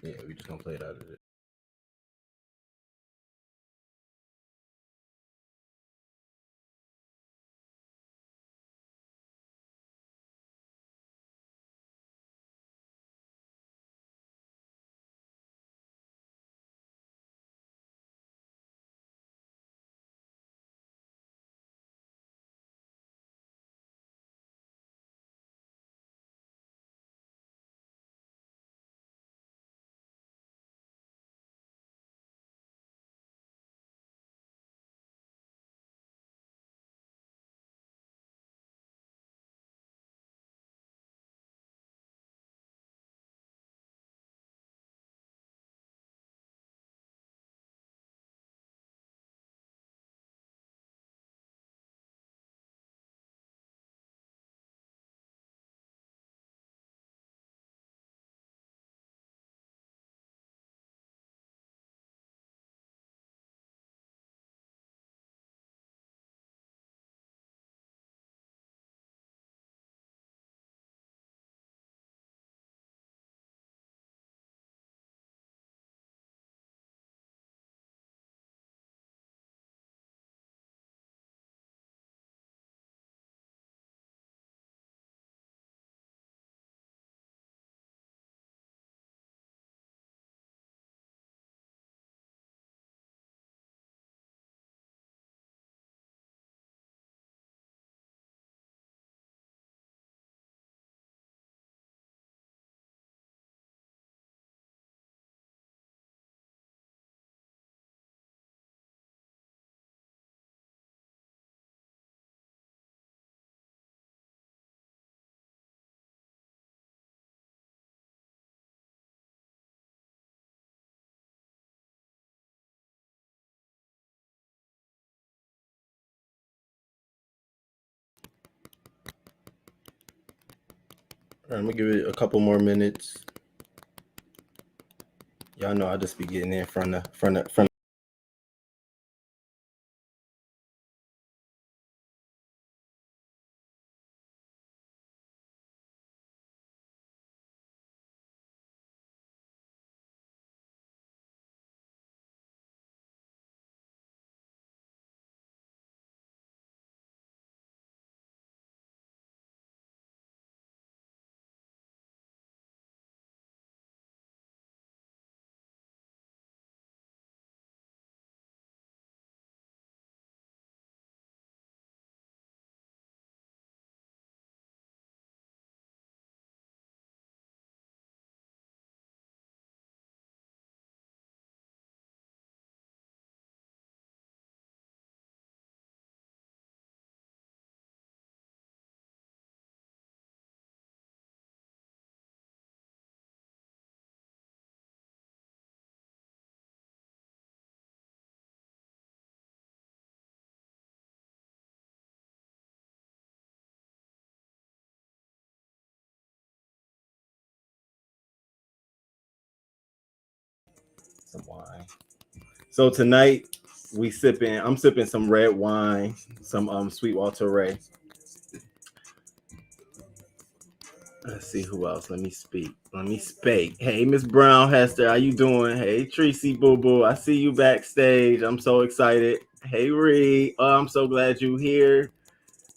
Yeah, we just gonna play it out of it. All right, I'm gonna give it a couple more minutes. Y'all know I just be getting in front. Some wine. So tonight I'm sipping some red wine, some Sweetwater Ray. Let's see who else. Let me speak. Let me speak. Hey, Miss Brown Hester, how you doing? Hey, Treecey Boo Boo, I see you backstage. I'm so excited. Hey, Ree. Oh, I'm so glad you're here,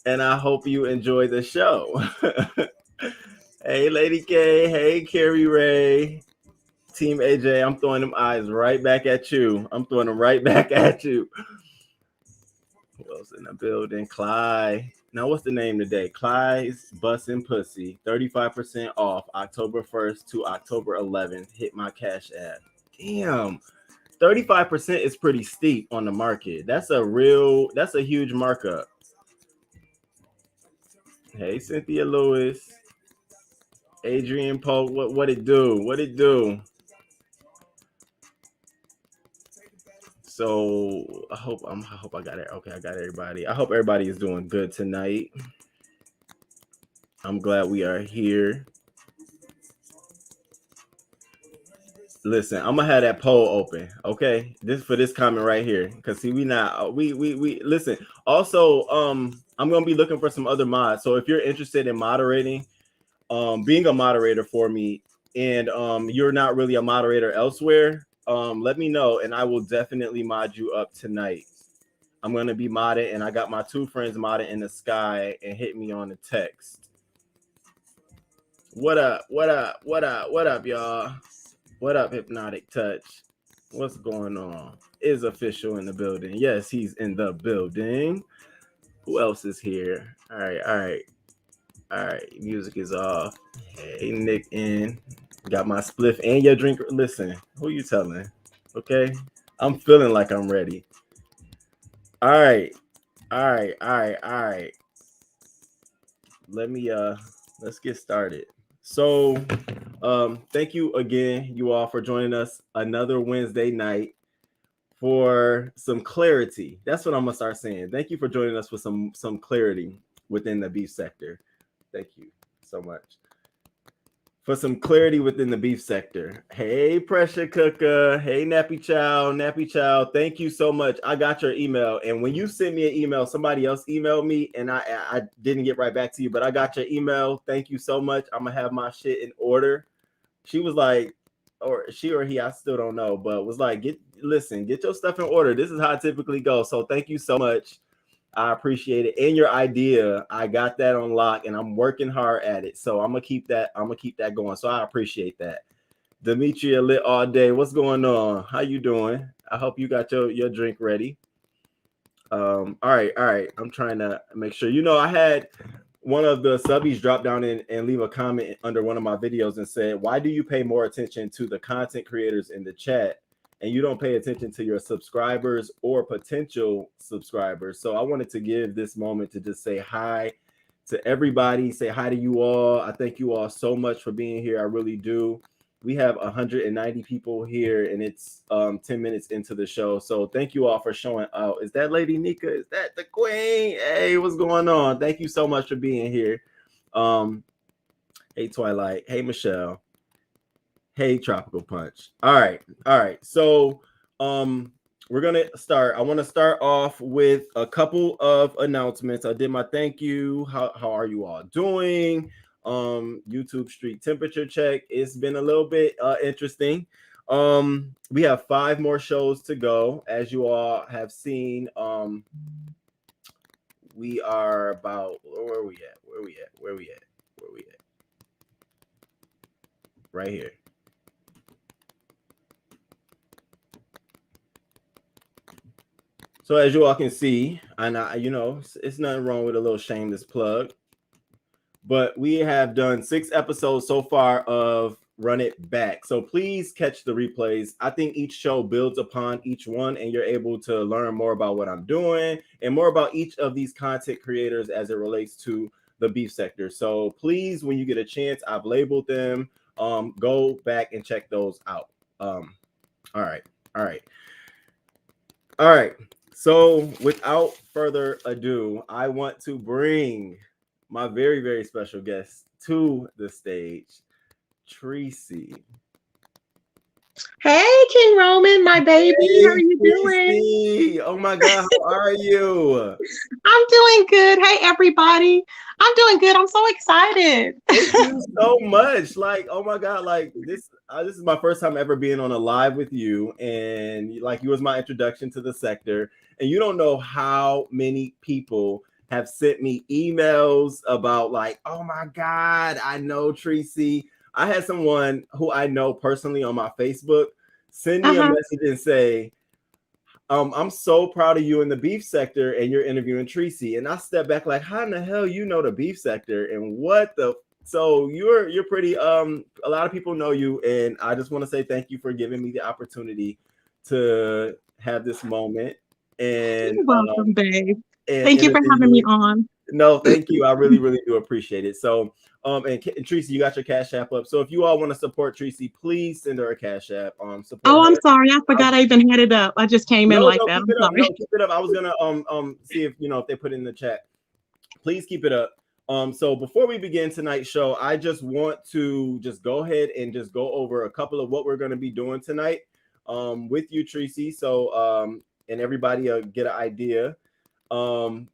and I hope you enjoy the show. Hey, Lady K. Hey, Carrie Ray. Team AJ, I'm throwing them eyes right back at you. I'm throwing them right back at you. Who else in the building? Clyde. Now, what's the name today? Clyde's Bussin' Pussy. 35% off October 1st to October 11th. Hit my cash app. Damn. 35% is pretty steep on the market. That's a huge markup. Hey, Cynthia Lewis. Adrian Pope. What it do? What it do? So I hope I got it. Okay, I got everybody. I hope everybody is doing good tonight. I'm glad we are here. Listen, I'm gonna have that poll open, okay? This for this comment right here, because see, we listen. Also, I'm gonna be looking for some other mods. So if you're interested in moderating, being a moderator for me, and you're not really a moderator elsewhere, let me know and I will definitely mod you up tonight. I'm gonna be modded, and I got my 2 friends modded in the sky and hit me on the text. What up? What up? What up? What up, y'all? What up, Hypnotic Touch? What's going on? Is official in the building? Yes, he's in the building. Who else is here? All right, all right, all right. Music is off. Hey, Nick in. Got my spliff and your drink. Listen, who you telling? Okay, I'm feeling like I'm ready. All right, all right, all right, all right. Let's get started. So thank you again, you all, for joining us another Wednesday night for some clarity. That's what I'm gonna start saying. Thank you for joining us for some clarity within the beef sector. Thank you so much for some clarity within the beef sector. Hey, Pressure Cooker. Hey, Nappy Chow. Nappy Chow. Thank you so much. I got your email. And when you sent me an email, somebody else emailed me and I didn't get right back to you, but I got your email. Thank you so much. I'm going to have my shit in order. She was like, or she or he, I still don't know, but was like, get your stuff in order. This is how it typically goes. So thank you so much. I appreciate it. And your idea, I got that on lock and I'm working hard at it. So I'm gonna keep that going. So I appreciate that. Demetria lit all day. What's going on? How you doing? I hope you got your drink ready. All right. I'm trying to make sure. I had one of the subbies drop down and leave a comment under one of my videos and said, why do you pay more attention to the content creators in the chat and you don't pay attention to your subscribers or potential subscribers? So I wanted to give this moment to just say hi to everybody, say hi to you all. I thank you all so much for being here. I really do. We have 190 people here and it's 10 minutes into the show. So thank you all for showing out. Is that Lady Nika? Is that the queen? Hey, what's going on? Thank you so much for being here. Hey, Twilight. Hey, Michelle. Hey, Tropical Punch. All right. So we're gonna start. I want to start off with a couple of announcements. I did my thank you. How are you all doing? YouTube street temperature check. It's been a little bit interesting. We have 5 more shows to go, as you all have seen. We are about where are we at? Where we at? Right here. So as you all can see, and it's nothing wrong with a little shameless plug, but we have done 6 episodes so far of Run It Back. So please catch the replays. I think each show builds upon each one, and you're able to learn more about what I'm doing and more about each of these content creators as it relates to the beef sector. So please, when you get a chance, I've labeled them. Go back and check those out. All right. So without further ado, I want to bring my very, very special guest to the stage, Treecey. Hey, King Roman, my baby. How are you doing? Oh my God, how are you? I'm doing good. Hey, everybody. I'm doing good. I'm so excited. Thank you so much. Like, oh my God, like this is my first time ever being on a live with you, and like you was my introduction to the sector. And you don't know how many people have sent me emails about like, oh my God, I know Treecey. I had someone who I know personally on my Facebook send me a message and say, I'm so proud of you in the beef sector and you're interviewing Treecey. And I step back like, how in the hell you know the beef sector and what the so you're pretty a lot of people know you, and I just want to say thank you for giving me the opportunity to have this moment. And You're welcome, babe. and Thank you for having me on. No, thank you. I really, really do appreciate it. So, and Treecey, you got your Cash App up. So if you all want to support Treecey, please send her a Cash App. Support Oh, her. I'm sorry. I forgot I even had it up. I just came in like that. Keep I'm it up. sorry. No, keep it up. I was gonna see if if they put it in the chat. Please keep it up. So before we begin tonight's show, I just want to just go ahead and just go over a couple of what we're going to be doing tonight with you, Treecey. So and everybody get an idea.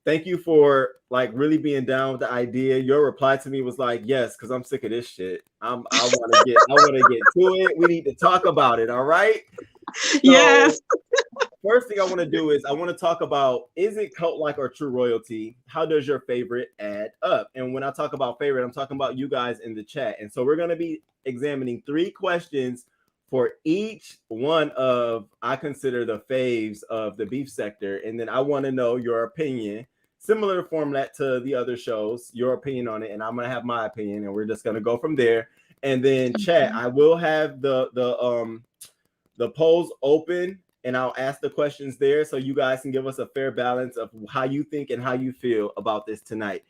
Thank you for like really being down with the idea. Your reply to me was like, yes, because I'm sick of this shit. I want to get to it. We need to talk about it. All right. So Yes. first thing I want to do is I want to talk about, is it cult like or true royalty? How does your favorite add up? And when I talk about favorite, I'm talking about you guys in the chat. And so we're going to be examining 3 questions for each one of, I consider, the faves of the beef sector. And then I want to know your opinion, similar format to the other shows, your opinion on it. And I'm going to have my opinion, and we're just going to go from there. And then chat, I will have the polls open, and I'll ask the questions there so you guys can give us a fair balance of how you think and how you feel about this tonight.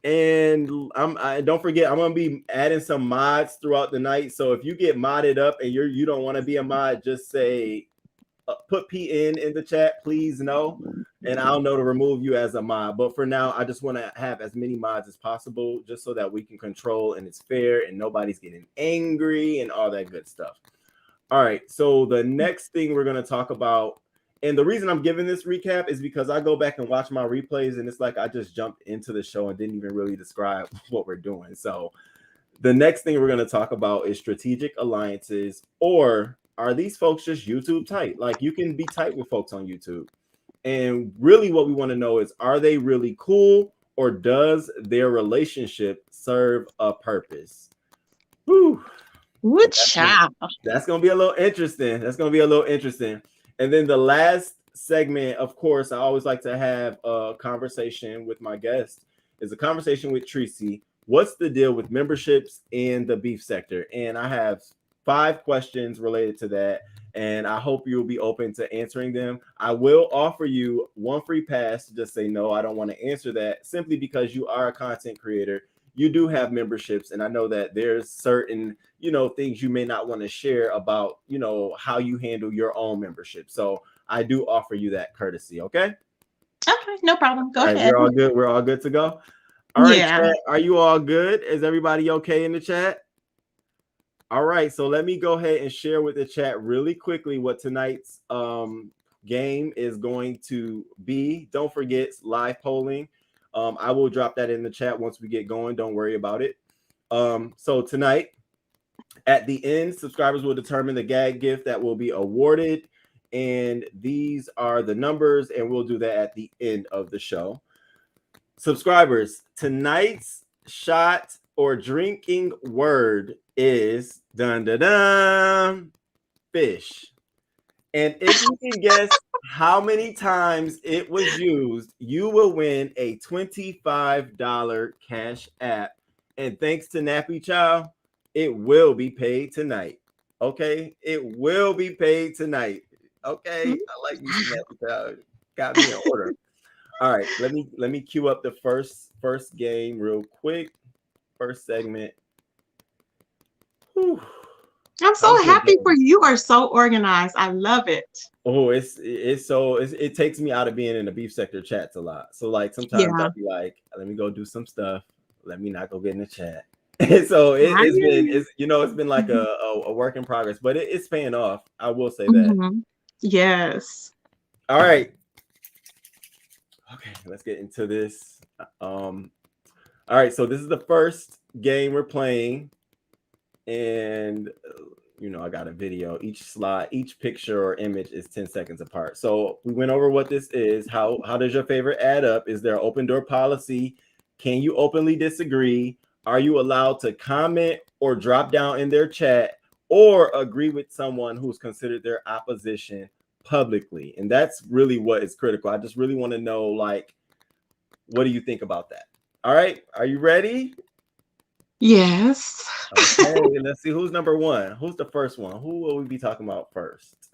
And don't forget, I'm gonna be adding some mods throughout the night. So if you get modded up and you don't want to be a mod, just say put PN in the chat, please no, and I'll know to remove you as a mod. But for now, I just want to have as many mods as possible, just so that we can control and it's fair and nobody's getting angry and all that good stuff. All right, so the next thing we're going to talk about, and the reason I'm giving this recap is because I go back and watch my replays, and it's like I just jumped into the show and didn't even really describe what we're doing. So the next thing we're going to talk about is strategic alliances, or are these folks just YouTube tight? Like, you can be tight with folks on YouTube. And really what we want to know is, are they really cool, or does their relationship serve a purpose? Whew. That's gonna be a little interesting. And then the last segment, of course, I always like to have a conversation with my guest, is a conversation with Treecey. What's the deal with memberships in the beef sector? And I have 5 questions related to that, and I hope you'll be open to answering them. I will offer you 1 free pass to just say, no, I don't want to answer that, simply because you are a content creator. You do have memberships, and I know that there's certain, things you may not want to share about, how you handle your own membership. So I do offer you that courtesy. Okay, No problem. Go ahead. We're all good. We're all good to go. All right, chat, are you all good? Is everybody okay in the chat? All right, so let me go ahead and share with the chat really quickly what tonight's game is going to be. Don't forget live polling. I will drop that in the chat once we get going. Don't worry about it. So tonight, at the end, subscribers will determine the gag gift that will be awarded. And these are the numbers, and we'll do that at the end of the show. Subscribers, tonight's shot or drinking word is dun dun dun fish. And if you can guess how many times it was used, you will win a $25 cash app. And thanks to Nappy Chow, it will be paid tonight. Okay, it will be paid tonight. Okay, I like you, Nappy Chow. Got me in order. All right, let me queue up the first game real quick. First segment. Whew. I'm so happy for you. You are so organized. I love it. Oh, it takes me out of being in the beef sector chats a lot. So like sometimes I'll be like, let me go do some stuff. Let me not go get in the chat. And so it's been like a work in progress, but it's paying off. I will say that. Yes. All right. Okay, let's get into this. All right, so this is the first game we're playing, and I got a video. Each slide, each picture or image is 10 seconds apart. So we went over what this is. How does your favorite add up? Is there an open door policy? Can you openly disagree? Are you allowed to comment or drop down in their chat or agree with someone who's considered their opposition publicly? And that's really what is critical. I just really want to know, like, what do you think about that? All right, are you ready? Yes. Okay, let's see who's number 1. Who's the first one? Who will we be talking about first?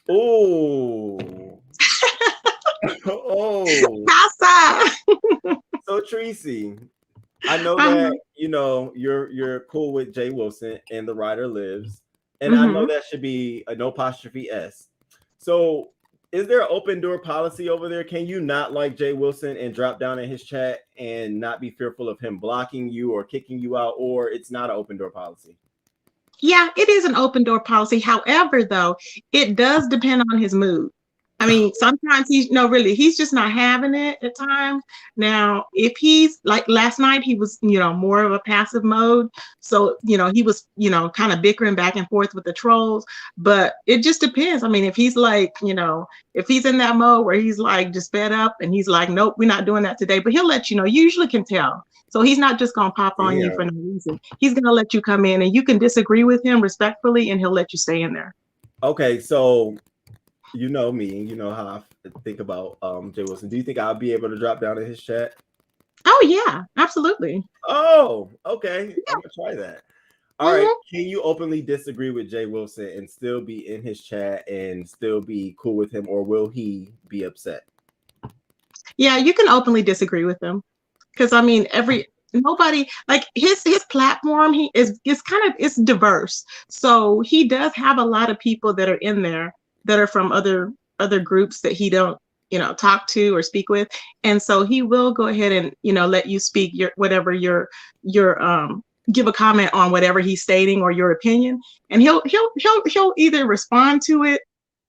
Oh. Casa. So Treecey, I know that you're cool with Jay Wilson and The Rider Lives, and I know that should be a no apostrophe S. So is there an open door policy over there? Can you not like Jay Wilson and drop down in his chat and not be fearful of him blocking you or kicking you out, or it's not an open door policy? Yeah, it is an open door policy. However, though, it does depend on his mood. I mean, sometimes he's no, really, he's just not having it at times. Now, if he's like last night, he was, more of a passive mode. So, he was, kind of bickering back and forth with the trolls. But it just depends. I mean, if he's like, if he's in that mode where he's like just fed up and he's like, nope, we're not doing that today. But he'll let you know. You usually can tell. So he's not just gonna pop on you for no reason. He's gonna let you come in and you can disagree with him respectfully, and he'll let you stay in there. Okay, so you know me, you know how I think about Jay Wilson. Do you think I'll be able to drop down in his chat? Oh yeah, absolutely. Oh, okay. Yeah. I'm gonna try that. All right. Can you openly disagree with Jay Wilson and still be in his chat and still be cool with him, or will he be upset? Yeah, you can openly disagree with him. Because I mean, nobody like his platform, he is it's diverse. So he does have a lot of people that are in there that are from other groups that he don't talk to or speak with, and so he will go ahead and let you speak your whatever your give a comment on whatever he's stating or your opinion, and he'll either respond to it.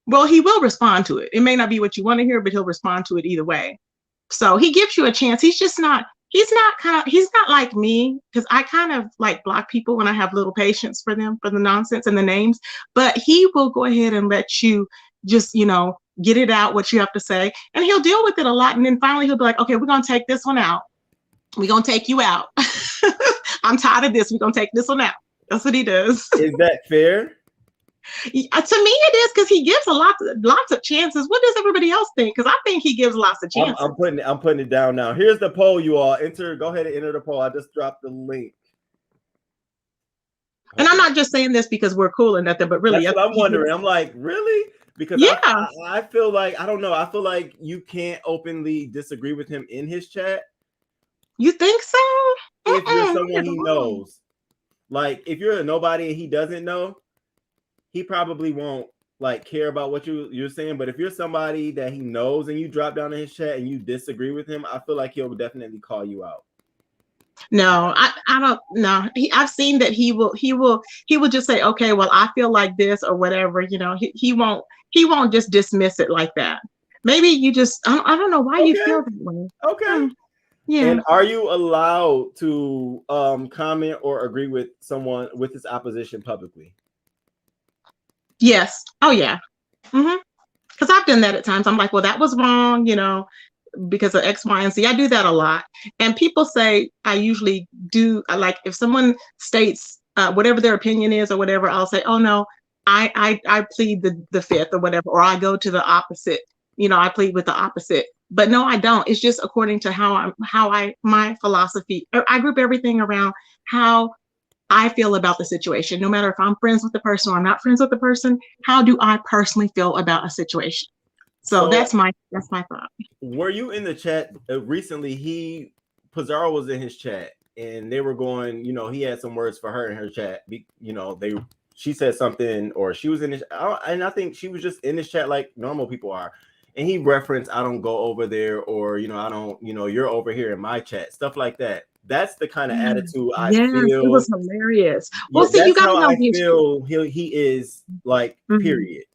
Well, he will respond to it. It may not be what you want to hear, but he'll respond to it either way. So he gives you a chance. He's not like me, because I kind of like block people when I have little patience for them, for the nonsense and the names. But he will go ahead and let you just, get it out, what you have to say. And he'll deal with it a lot. And then finally he'll be like, okay, we're going to take this one out. We're going to take you out. I'm tired of this. We're going to take this one out. That's what he does. Is that fair? To me, it is, because he gives lots of chances. What does everybody else think? Because I think he gives lots of chances. I'm putting it down now. Here's the poll, you all. Go ahead and enter the poll. I just dropped the link. And I'm not just saying this because we're cool or nothing, but really, that's what I'm wondering. I'm like, really? Because I feel like, I don't know. I feel like you can't openly disagree with him in his chat. You think so? If you're someone he knows. Like, if you're a nobody and he doesn't know, he probably won't like care about what you're saying. But if you're somebody that he knows and you drop down in his chat and you disagree with him, I feel like he'll definitely call you out. No, I don't know. I've seen that he will just say, okay, well, I feel like this or whatever, he won't just dismiss it like that. Maybe you just, I don't know why you feel that way. Okay. Yeah. And are you allowed to comment or agree with someone with his opposition publicly? Yes. Oh yeah. Because I've done that at times. I'm like, well, that was wrong, because of X, Y, and Z. I do that a lot. And people say I usually do, like, if someone states whatever their opinion is or whatever, I'll say, oh no, I plead the fifth or whatever, or I go to the opposite. I plead with the opposite. But no, I don't. It's just according to my philosophy. I group everything around how I feel about the situation. No matter if I'm friends with the person or I'm not friends with the person, how do I personally feel about a situation? So that's my thought. Were you in the chat recently? Pizarro was in his chat and they were going, he had some words for her in her chat. She said something, or she was in his, and I think she was just in his chat like normal people are. And he referenced, I don't go over there, or, I don't, you're over here in my chat, stuff like that. That's the kind of attitude I feel. It was hilarious. Well, see, you got to know, I feel he is like, period.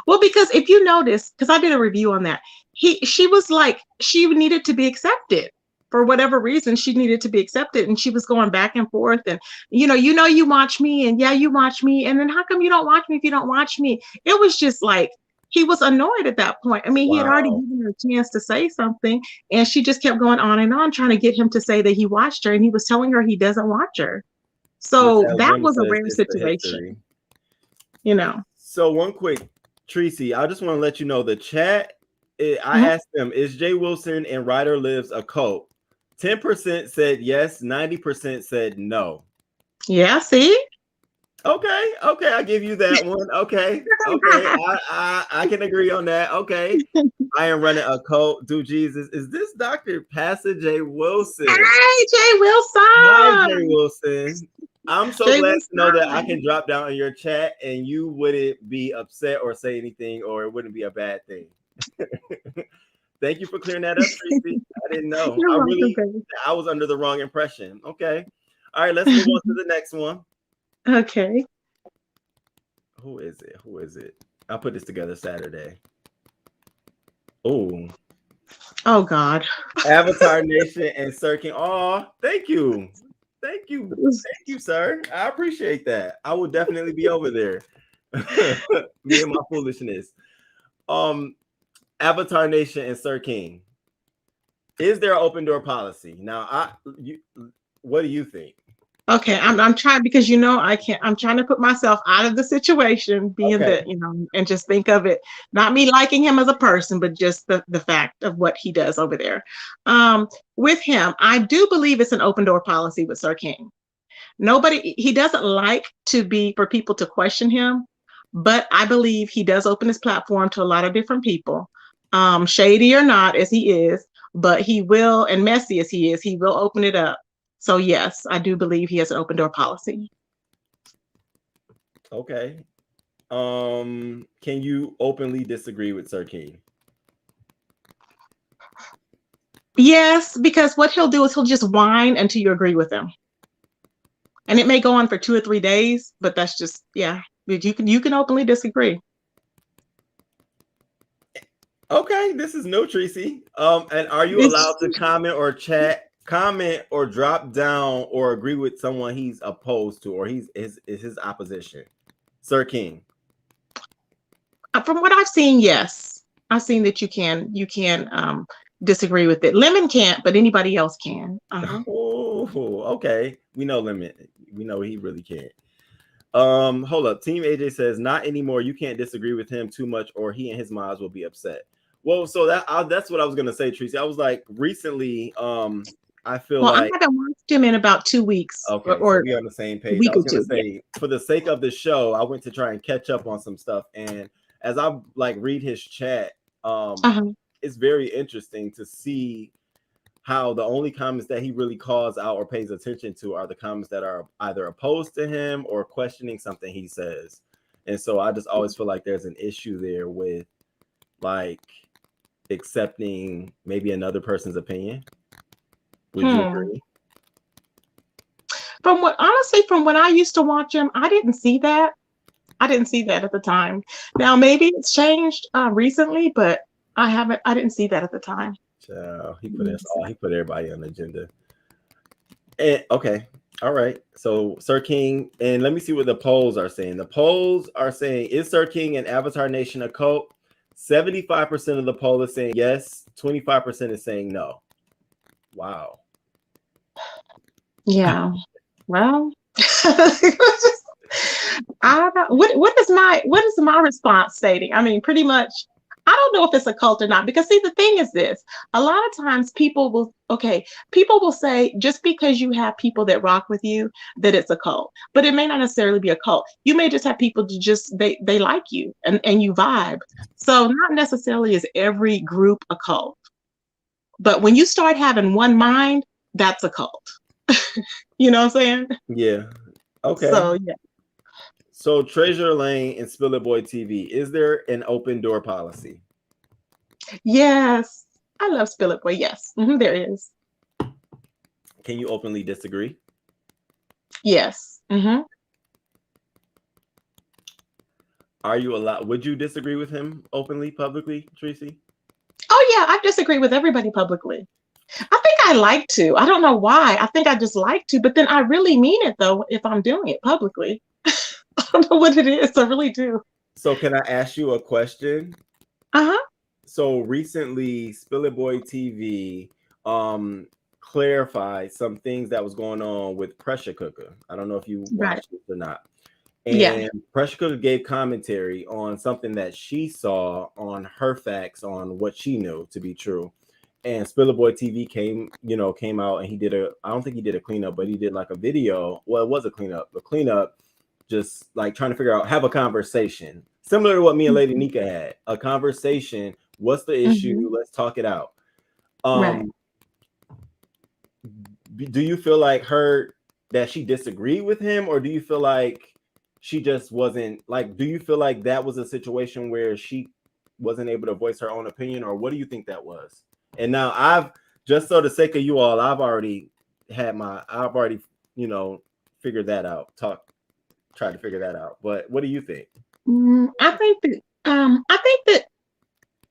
Well, because if you notice, because I did a review on that, she was like, she needed to be accepted. For whatever reason, she needed to be accepted, and she was going back and forth. And you watch me, and yeah, you watch me, and then how come you don't watch me if you don't watch me? It was just like, he was annoyed at that point. I mean, he had already given her a chance to say something, and she just kept going on and on, trying to get him to say that he watched her, and he was telling her he doesn't watch her. So that was a rare situation, So one quick, Treecey, I just want to let you know the chat. I asked them, is Jay Wilson and Ryder Lives a cult? 10% said yes, 90% said no. Yeah, see? Okay, I give you that one. Okay, I can agree on that. Okay, I am running a cult. Do Jesus, is this Dr. Pastor Jay Wilson? Hey, Jay Wilson. Hi, Jay Wilson. I'm so glad to know that I can drop down in your chat and you wouldn't be upset or say anything, or it wouldn't be a bad thing. Thank you for clearing that up, Treecey. I didn't know. I was under the wrong impression. Okay. All right, let's move on to the next one. Okay. Who is it? I'll put this together Saturday. Oh, Oh God. Avatar Nation and Sir King. Oh, thank you. Thank you. Thank you, sir. I appreciate that. I will definitely be over there. Me and my foolishness. Um, Avatar Nation and Sir King. Is there an open door policy? Now, what do you think? Okay, I'm trying because I can't. I'm trying to put myself out of the situation, being Okay. that and just think of it, not me liking him as a person, but just the fact of what he does over there. With him, I do believe it's an open door policy with Sir King. He doesn't like to be for people to question him, but I believe he does open his platform to a lot of different people, shady or not as he is, but he will, and messy as he will open it up. So yes, I do believe he has an open door policy. Okay. Can you openly disagree with Sir King? Yes, because what he'll do is he'll just whine until you agree with him. And it may go on for 2 or 3 days, but that's just, yeah. You can openly disagree. Okay, this is no Treecey. And are you allowed It's, to comment or drop down or agree with someone he's opposed to or is his opposition? Sir King. from what I've seen, yes. I've seen that you can disagree with it. Lemon can't, but anybody else can. Uh-huh. Oh, okay. We know Limit. We know he really can't. Hold up. Team AJ says not anymore. You can't disagree with him too much, or he and his moms will be upset. Well, so that's what I was gonna say, Treecey. I was like, recently, I feel Well, I like haven't watched him in about 2 weeks okay, so or we on the same a page. I week was or gonna two. Yeah. say, for the sake of the show, I went to try and catch up on some stuff, and as I like read his chat, Uh-huh. it's very interesting to see how the only comments that he really calls out or pays attention to are the comments that are either opposed to him or questioning something he says. And so I just always feel like there's an issue there with like accepting maybe another person's opinion. Would you Hmm. agree? From when I used to watch him, I didn't see that. I didn't see that at the time. Now maybe it's changed recently, but I didn't see that at the time. So he put everybody on the agenda. And okay. All right. So Sir King, and let me see what the polls are saying. The polls are saying, is Sir King and Avatar Nation a cult? 75% of the poll is saying yes, 25% is saying no. Wow. Yeah. Well, I don't, what is my response stating? I mean, pretty much, I don't know if it's a cult or not because see, the thing is this: a lot of times people will say just because you have people that rock with you that it's a cult, but it may not necessarily be a cult. You may just have people to just they like you and you vibe. So not necessarily is every group a cult, but when you start having one mind, that's a cult. You know what I'm saying? Yeah. Okay. So yeah. So Treasure Lane and Spill It Boy TV, is there an open door policy? Yes, I love Spill It Boy. Yes, there is. Can you openly disagree? Yes. Are you allowed? Would you disagree with him openly, publicly, Treecey? Oh yeah, I disagree with everybody publicly. I think I like to. I don't know why. I think I just like to, but then I really mean it though if I'm doing it publicly. I don't know what it is. I really do. So can I ask you a question? Uh-huh. So recently, Spill It Boy TV clarified some things that was going on with Pressure Cooker. I don't know if you Right. watched it or not. Yeah. And Pressure Cooker gave commentary on something that she saw on her facts on what she knew to be true. And Spiller Boy TV came out and I don't think he did a cleanup, but he did like a video. Well, it was a cleanup. The cleanup just like trying to figure out, have a conversation. Similar to what me and Lady Mhm. Nika had. A conversation. What's the issue? Mhm. Let's talk it out. Right. Do you feel like that she disagreed with him, or do you feel like she just wasn't like, do you feel like that was a situation where she wasn't able to voice her own opinion, or what do you think that was? And now just so the sake of you all, I've already figured that out, tried to figure that out. But what do you think? I think that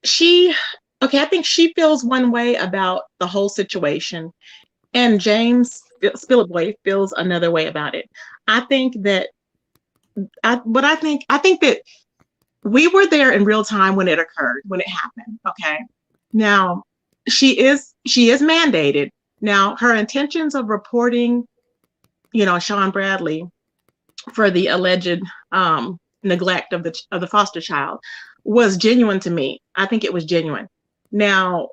she okay, I think she feels one way about the whole situation, and James Spillboy feels another way about it. I think that I think that we were there in real time when it occurred, when it happened. Okay. Now she is mandated. Now her intentions of reporting, Sean Bradley for the alleged neglect of the foster child was genuine to me. I think it was genuine. Now,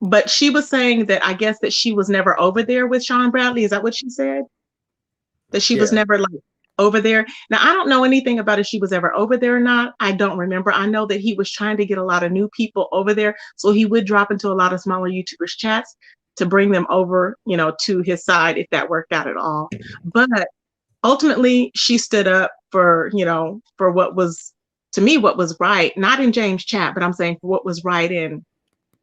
but she was saying that I guess that she was never over there with Sean Bradley. Is that what she said? That she was Yeah. never like over there. Now, I don't know anything about if she was ever over there or not. I don't remember. I know that he was trying to get a lot of new people over there. So he would drop into a lot of smaller YouTubers chats to bring them over, to his side if that worked out at all. But ultimately, she stood up for, for what was, to me, what was right, not in James' chat, but I'm saying for what was right in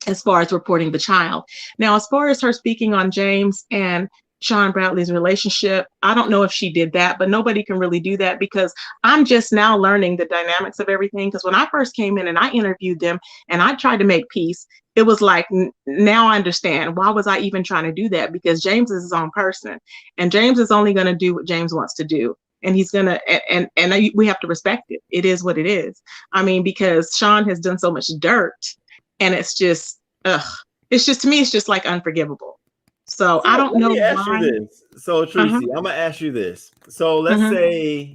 as far as reporting the child. Now, as far as her speaking on James and Sean Bradley's relationship, I don't know if she did that, but nobody can really do that because I'm just now learning the dynamics of everything. Because when I first came in and I interviewed them and I tried to make peace, it was like, now I understand. Why was I even trying to do that? Because James is his own person and James is only going to do what James wants to do. And he's going to, and we have to respect it. It is what it is. I mean, because Sean has done so much dirt and it's just, it's just, to me, it's just like unforgivable. So I don't Let know me ask you why. this. So Uh-huh. Treecey, I'm gonna ask you this. So let's say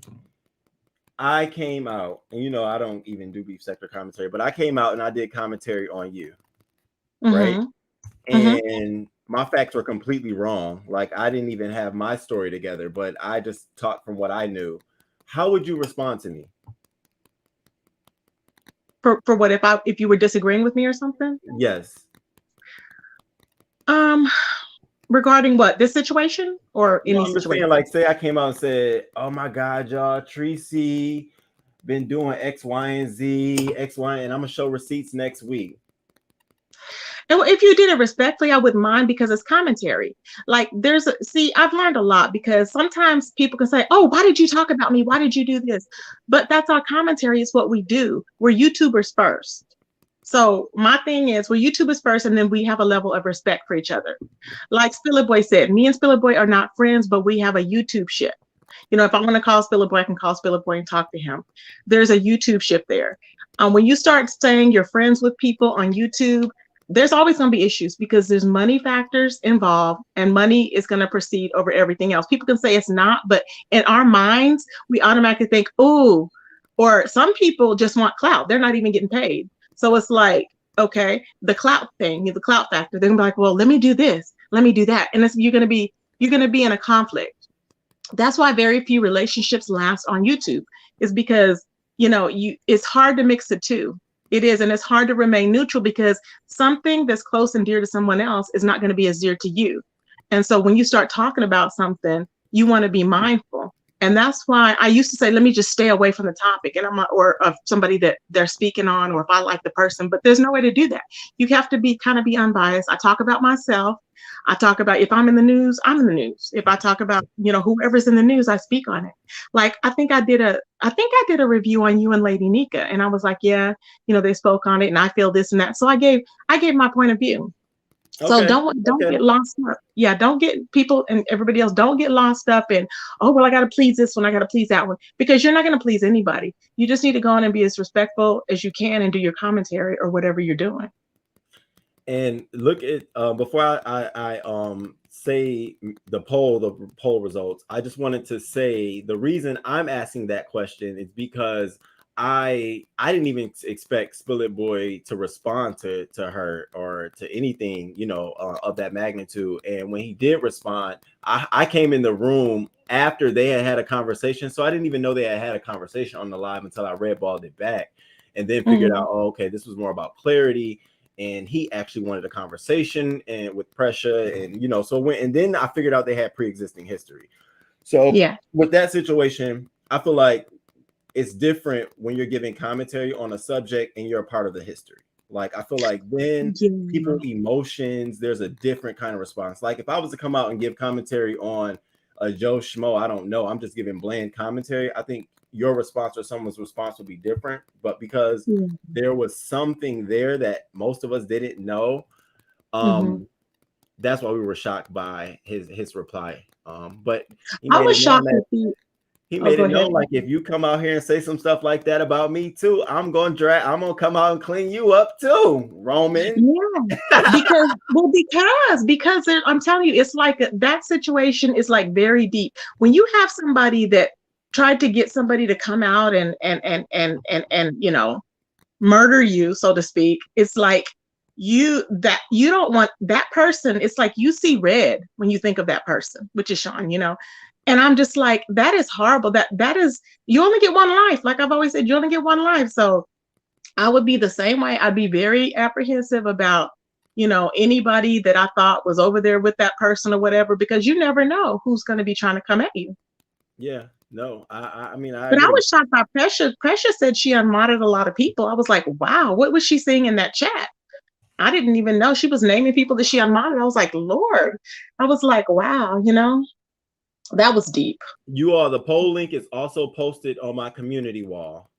I came out, and I don't even do beef sector commentary, but I came out and I did commentary on you, right? And my facts were completely wrong. Like I didn't even have my story together, but I just talked from what I knew. How would you respond to me? For what, if you were disagreeing with me or something? Yes. Regarding what, this situation or No, any I'm just situation? saying, like, say I came out and said, "Oh my God, y'all, Treecey been doing X, Y, and Z, X, Y, and I'm gonna show receipts next week." And if you did it respectfully, I wouldn't mind because it's commentary. Like see, I've learned a lot because sometimes people can say, "Oh, why did you talk about me? Why did you do this?" But that's our commentary. Is what we do. We're YouTubers first. So my thing is, we're YouTubers first, and then we have a level of respect for each other. Like Spillerboy said, me and Spillerboy are not friends, but we have a YouTube ship. If I want to call Spillerboy, I can call Spillerboy and talk to him. There's a YouTube ship there. When you start saying you're friends with people on YouTube, there's always going to be issues because there's money factors involved and money is going to proceed over everything else. People can say it's not, but in our minds, we automatically think, oh, or some people just want clout. They're not even getting paid. So it's like, okay, the clout thing, the clout factor. They're gonna be like, well, let me do this, let me do that. And you're gonna be in a conflict. That's why very few relationships last on YouTube, is because it's hard to mix the two. It is, and it's hard to remain neutral because something that's close and dear to someone else is not going to be as dear to you. And so when you start talking about something, you want to be mindful. And that's why I used to say, let me just stay away from the topic, and I'm not, or of somebody that they're speaking on, or if I like the person. But there's no way to do that. You have to be unbiased. I talk about myself. I talk about, if I'm in the news, I'm in the news. If I talk about, whoever's in the news, I speak on it. Like I think I did a review on you and Lady Nika, and I was like, yeah, they spoke on it, and I feel this and that. So I gave my point of view. So Okay. don't get lost up. Yeah, don't get people and everybody else. Don't get lost up in, oh well, I got to please this one, I got to please that one, because you're not going to please anybody. You just need to go on and be as respectful as you can and do your commentary or whatever you're doing. And look at before I say the poll results, I just wanted to say the reason I'm asking that question is because I didn't even expect Spillet Boy to respond to her or to anything, of that magnitude. And when he did respond, I came in the room after they had a conversation, so I didn't even know they had a conversation on the live until I redballed it back, and then figured out, oh, okay, this was more about clarity. And he actually wanted a conversation and with pressure, and and then I figured out they had pre-existing history. So yeah, with that situation, I feel like it's different when you're giving commentary on a subject and you're a part of the history. Like I feel like then people emotions, there's a different kind of response. Like if I was to come out and give commentary on a Joe Schmo, I don't know, I'm just giving bland commentary, I think your response or someone's response will be different, but because there was something there that most of us didn't know, that's why we were shocked by his reply. But he I made was it known shocked that that he oh, made go it ahead. known, like, if you come out here and say some stuff like that about me too, I'm gonna come out and clean you up too, Roman. Yeah, because I'm telling you, it's like that situation is like very deep. When you have somebody that tried to get somebody to come out and you know, murder you, so to speak, it's like you don't want that person. It's like you see red when you think of that person, which is Sean, you know. And I'm just like, that is horrible. That is, you only get one life. Like I've always said, you only get one life. So I would be the same way. I'd be very apprehensive about, you know, anybody that I thought was over there with that person or whatever, because you never know who's going to be trying to come at you. Yeah, no, I mean, I But I agree. was shocked by Precious. Precious said she unmodded a lot of people. I was like, wow, what was she seeing in that chat? I didn't even know she was naming people that she unmodded. I was like, Lord. I was like, wow, you know, that was deep. You all, the poll link is also posted on my community wall.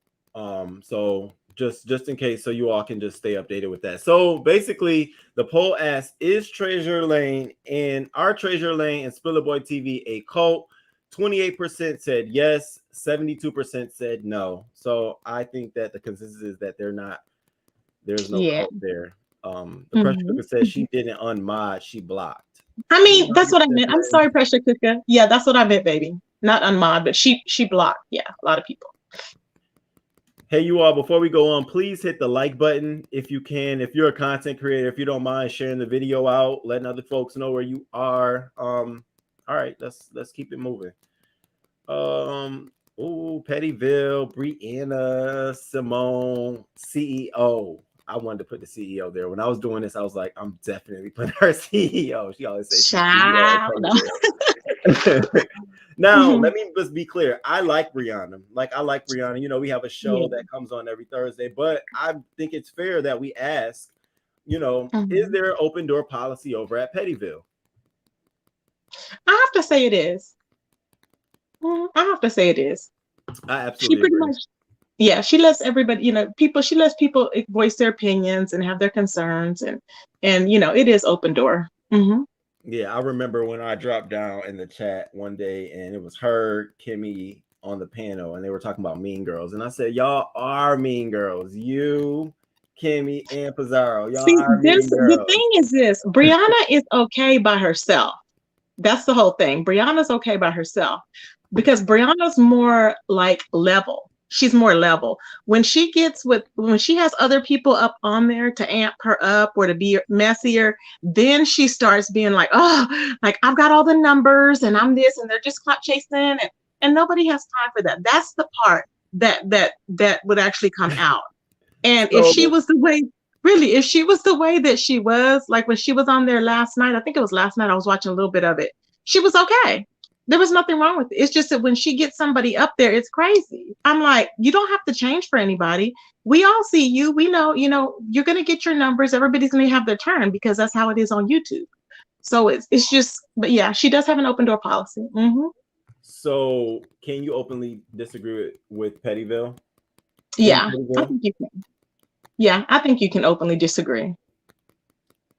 So just in case, so you all can just stay updated with that. So basically, the poll asks, is Treasure Lane and our Treasure Lane and Spiller Boy TV a cult? 28% said yes, 72% said no. So I think that the consensus is that they're not. There's no Yeah. cult there. The pressure cooker says she didn't unmod, she blocked. I mean, that's what I meant. I'm sorry, Pressure Cooker. Yeah, that's what I meant, baby. Not unmod, but she blocked. Yeah, a lot of people. Hey, you all, before we go on, please hit the like button if you can. If you're a content creator, if you don't mind sharing the video out, letting other folks know where you are. All right, let's keep it moving. Pettyville, Brianna, Simone, CEO. I wanted to put the CEO there. When I was doing this, I was like, I'm definitely putting her CEO. She always says she's CEO. Now, let me just be clear. I like Brianna. You know, we have a show that comes on every Thursday, but I think it's fair that we ask, you know, is there an open door policy over at Pettyville? I have to say it is. I have to say it is. I absolutely She pretty agree. much, yeah, she lets everybody, you know, she lets people voice their opinions and have their concerns, and you know, it is open door. Yeah, I remember when I dropped down in the chat one day and it was her, Kimmy on the panel, and they were talking about Mean Girls. And I said, y'all are mean girls. You, Kimmy, and Pizarro. Y'all See, are mean girls. the thing is this, Brianna is okay by herself. That's the whole thing. Brianna's okay by herself because Brianna's more like level. She's more level. When she has other people up on there to amp her up or to be messier, then she starts being like, oh, like I've got all the numbers and I'm this, and they're just clout chasing, and nobody has time for that. That's the part that would actually come out. And if she was the way, really, if she was the way that she was, like when she was on there last night, I think it was last night, I was watching a little bit of it. She was okay. There was nothing wrong with it. It's just that when she gets somebody up there, it's crazy. I'm like, you don't have to change for anybody. We all see you. We know, you know, you're going to get your numbers. Everybody's going to have their turn because that's how it is on YouTube. So it's just, but yeah, she does have an open door policy. So can you openly disagree with Pettyville? Yeah, I think you can. Yeah, I think you can openly disagree.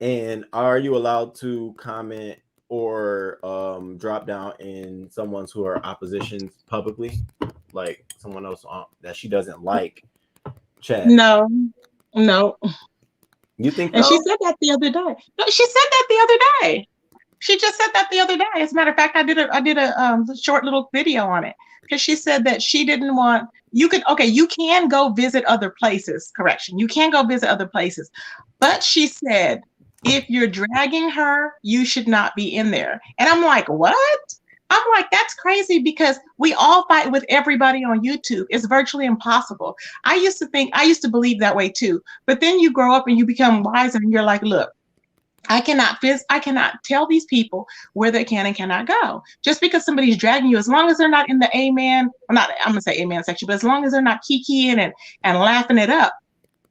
And are you allowed to comment or drop down in someone's who are oppositions publicly, like someone else that she doesn't like chat? No. You think? And she said that the other day. No, she said that the other day. She just said that the other day. As a matter of fact, I did a short little video on it because she said that she didn't want. You can go visit other places. Correction, you can go visit other places, but she said if you're dragging her, you should not be in there. And I'm like, what? I'm like, that's crazy because we all fight with everybody on YouTube. It's virtually impossible. I used to believe that way too. But then you grow up and you become wiser and you're like, look, I cannot tell these people where they can and cannot go. Just because somebody's dragging you, as long as they're not in the I'm gonna say amen section, but as long as they're not kikiing and laughing it up,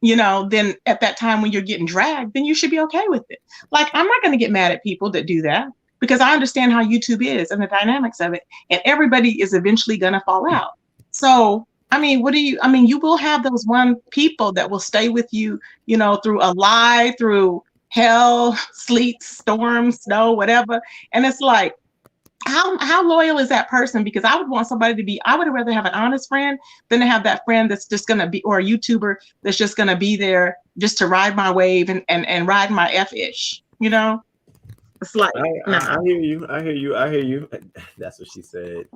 you know, then at that time when you're getting dragged, then you should be okay with it. Like, I'm not gonna get mad at people that do that because I understand how YouTube is and the dynamics of it, and everybody is eventually gonna fall out. So, I mean, you will have those one people that will stay with you, through a lie, through hell, sleet, storm, snow, whatever. And it's like, how loyal is that person? Because I would want somebody to be, I would rather have an honest friend than to have that friend that's just going to be, or a YouTuber that's just going to be there just to ride my wave and ride my F-ish, It's like, no. I hear you. I hear you. I hear you. That's what she said.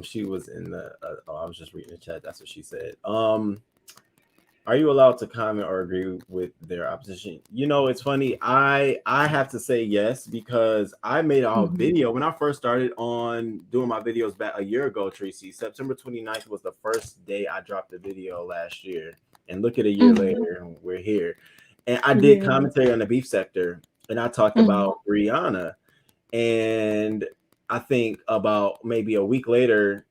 She was in the. I was just reading the chat. That's what she said. Are you allowed to comment or agree with their opposition? It's funny. I have to say yes because I made a video when I first started on doing my videos back a year ago. Treecey, September 29th was the first day I dropped the video last year, and look at a year later, we're here. And I did commentary on the beef sector, and I talked about Brianna, and I think about maybe a week later,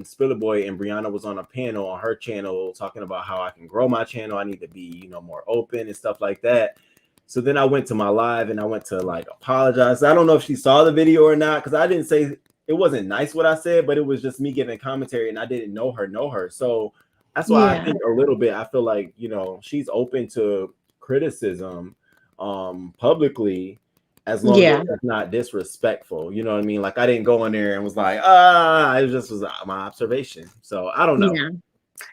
Spiller Boy and Brianna was on a panel on her channel talking about how I can grow my channel. I need to be, more open and stuff like that. So then I went to my live and I went to like apologize. I don't know if she saw the video or not, because I didn't say, it wasn't nice what I said, but it was just me giving commentary and I didn't know her. So that's why I think a little bit, I feel like, she's open to criticism publicly, as long as it's not disrespectful. You know what I mean? Like I didn't go in there and was like, it just was my observation. So I don't know.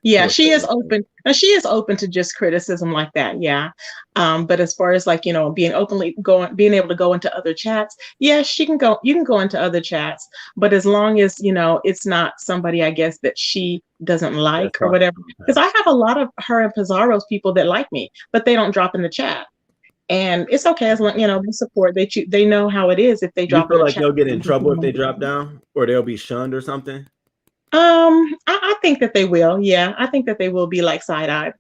Yeah, she is open. And she is open to just criticism like that. Yeah. But as far as like, being able to go into other chats, you can go into other chats, but as long as, it's not somebody, I guess, that she doesn't like or whatever. Because I have a lot of her and Pizarro's people that like me, but they don't drop in the chat. And it's okay as long, they support. They know how it is if they drop. You feel like they'll get in trouble if they drop down, or they'll be shunned or something? I think that they will. Yeah, I think that they will be like side-eyed.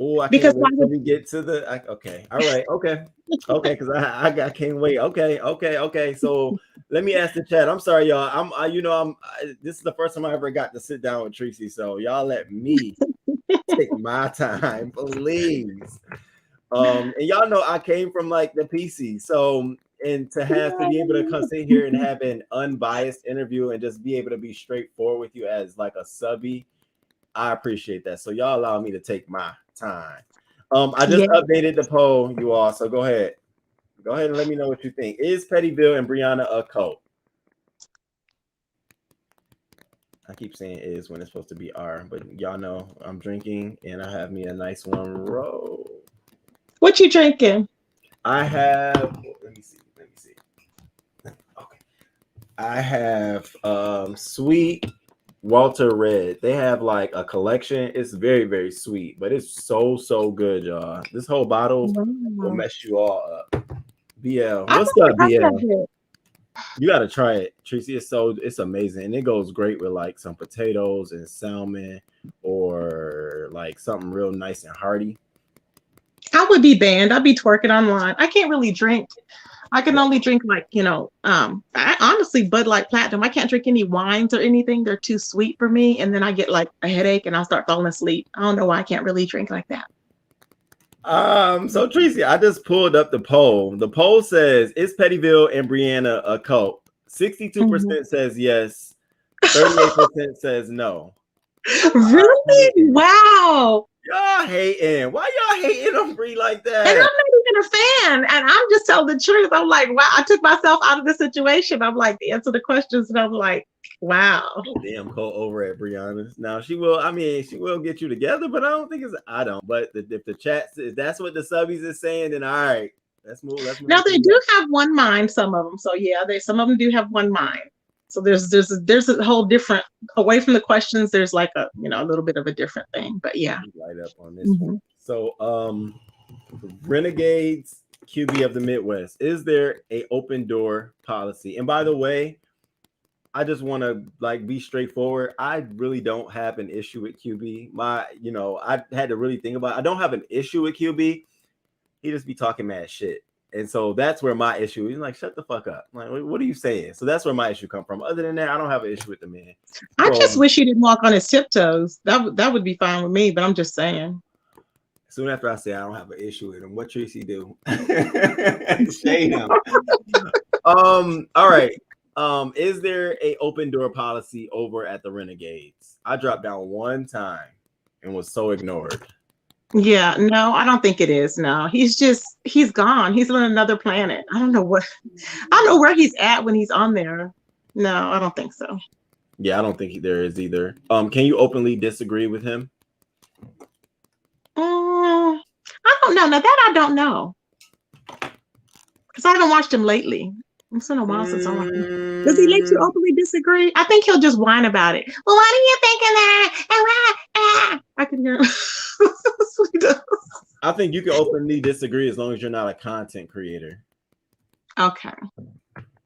Oh, I can't wait till we get to the. Okay, all right, okay, because I can't wait. Okay. So let me ask the chat. I'm sorry, y'all. This is the first time I ever got to sit down with Treecey, so y'all let me take my time, please. And y'all know I came from like the PC, so and to be able to come sit here and have an unbiased interview and just be able to be straightforward with you as like a subby, I appreciate that. So y'all allow me to take my time. I just updated the poll, you all. So go ahead and let me know what you think. Is Pettyville and Brianna a cult? I keep saying is when it's supposed to be are, but y'all know I'm drinking and I have me a nice one roll. What you drinking? I have, let me see. Okay. I have sweet Walter Red. They have like a collection. It's very, very sweet, but it's so good, y'all. This whole bottle will mess you all up. BL. What's up, BL? You gotta try it, Treecey. It's amazing. And it goes great with like some potatoes and salmon or like something real nice and hearty. I would be banned. I'd be twerking online. I can't really drink. I can only drink like, I honestly Bud Light Platinum. I can't drink any wines or anything. They're too sweet for me. And then I get like a headache and I'll start falling asleep. I don't know why I can't really drink like that. So Treecey, I just pulled up the poll. The poll says, is Pettyville and Brianna a cult? 62% says yes. 38% says no. Really? Wow. Y'all hating. Why y'all hating on Brie like that? And I'm not even a fan. And I'm just telling the truth. I'm like, wow, I took myself out of the situation. I'm like, to answer the questions. And I'm like, wow. Damn, Cole over at Brianna's. Now she will get you together, but I don't think but if the chat if that's what the subbies is saying, then all right. Let's move. Now they do have one mind, some of them. So yeah, some of them do have one mind. So there's a whole different, away from the questions, there's like a little bit of a different thing. But yeah. Light up on this one. So Renegades QB of the Midwest, is there a open door policy? And by the way, I just want to like be straightforward. I really don't have an issue with QB. I had to really think about it. I don't have an issue with QB. He just be talking mad shit. And so that's where my issue is. Like, shut the fuck up. Like, what are you saying? So that's where my issue come from. Other than that, I don't have an issue with the man. I just wish he didn't walk on his tiptoes. That would be fine with me, but I'm just saying. Soon after I say I don't have an issue with him, what Treecey do? Shade him. All right. Is there a open door policy over at the Renegades? I dropped down one time and was so ignored. Yeah, no, I don't think it is. No, he's gone. He's on another planet. I don't know where he's at when he's on there. No, I don't think so. Yeah, I don't think there is either. Can you openly disagree with him? I don't know. Now that I don't know, because I haven't watched him lately. It's been a while since I watched him. Does he let you openly disagree? I think he'll just whine about it. Well, what are you thinking that? I can hear him. That's what he does. I think you can openly disagree as long as you're not a content creator. Okay.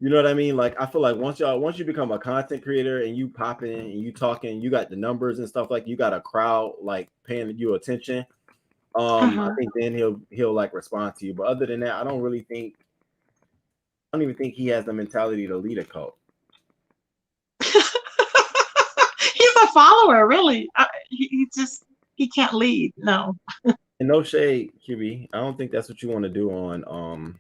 You know what I mean? Like, I feel like once you become a content creator and you pop in and you talking, you got the numbers and stuff, like you got a crowd like paying you attention. I think then he'll like respond to you. But other than that, I don't even think he has the mentality to lead a cult. He's a follower, really. He can't lead. No. And no shade, QB. I don't think that's what you want to do on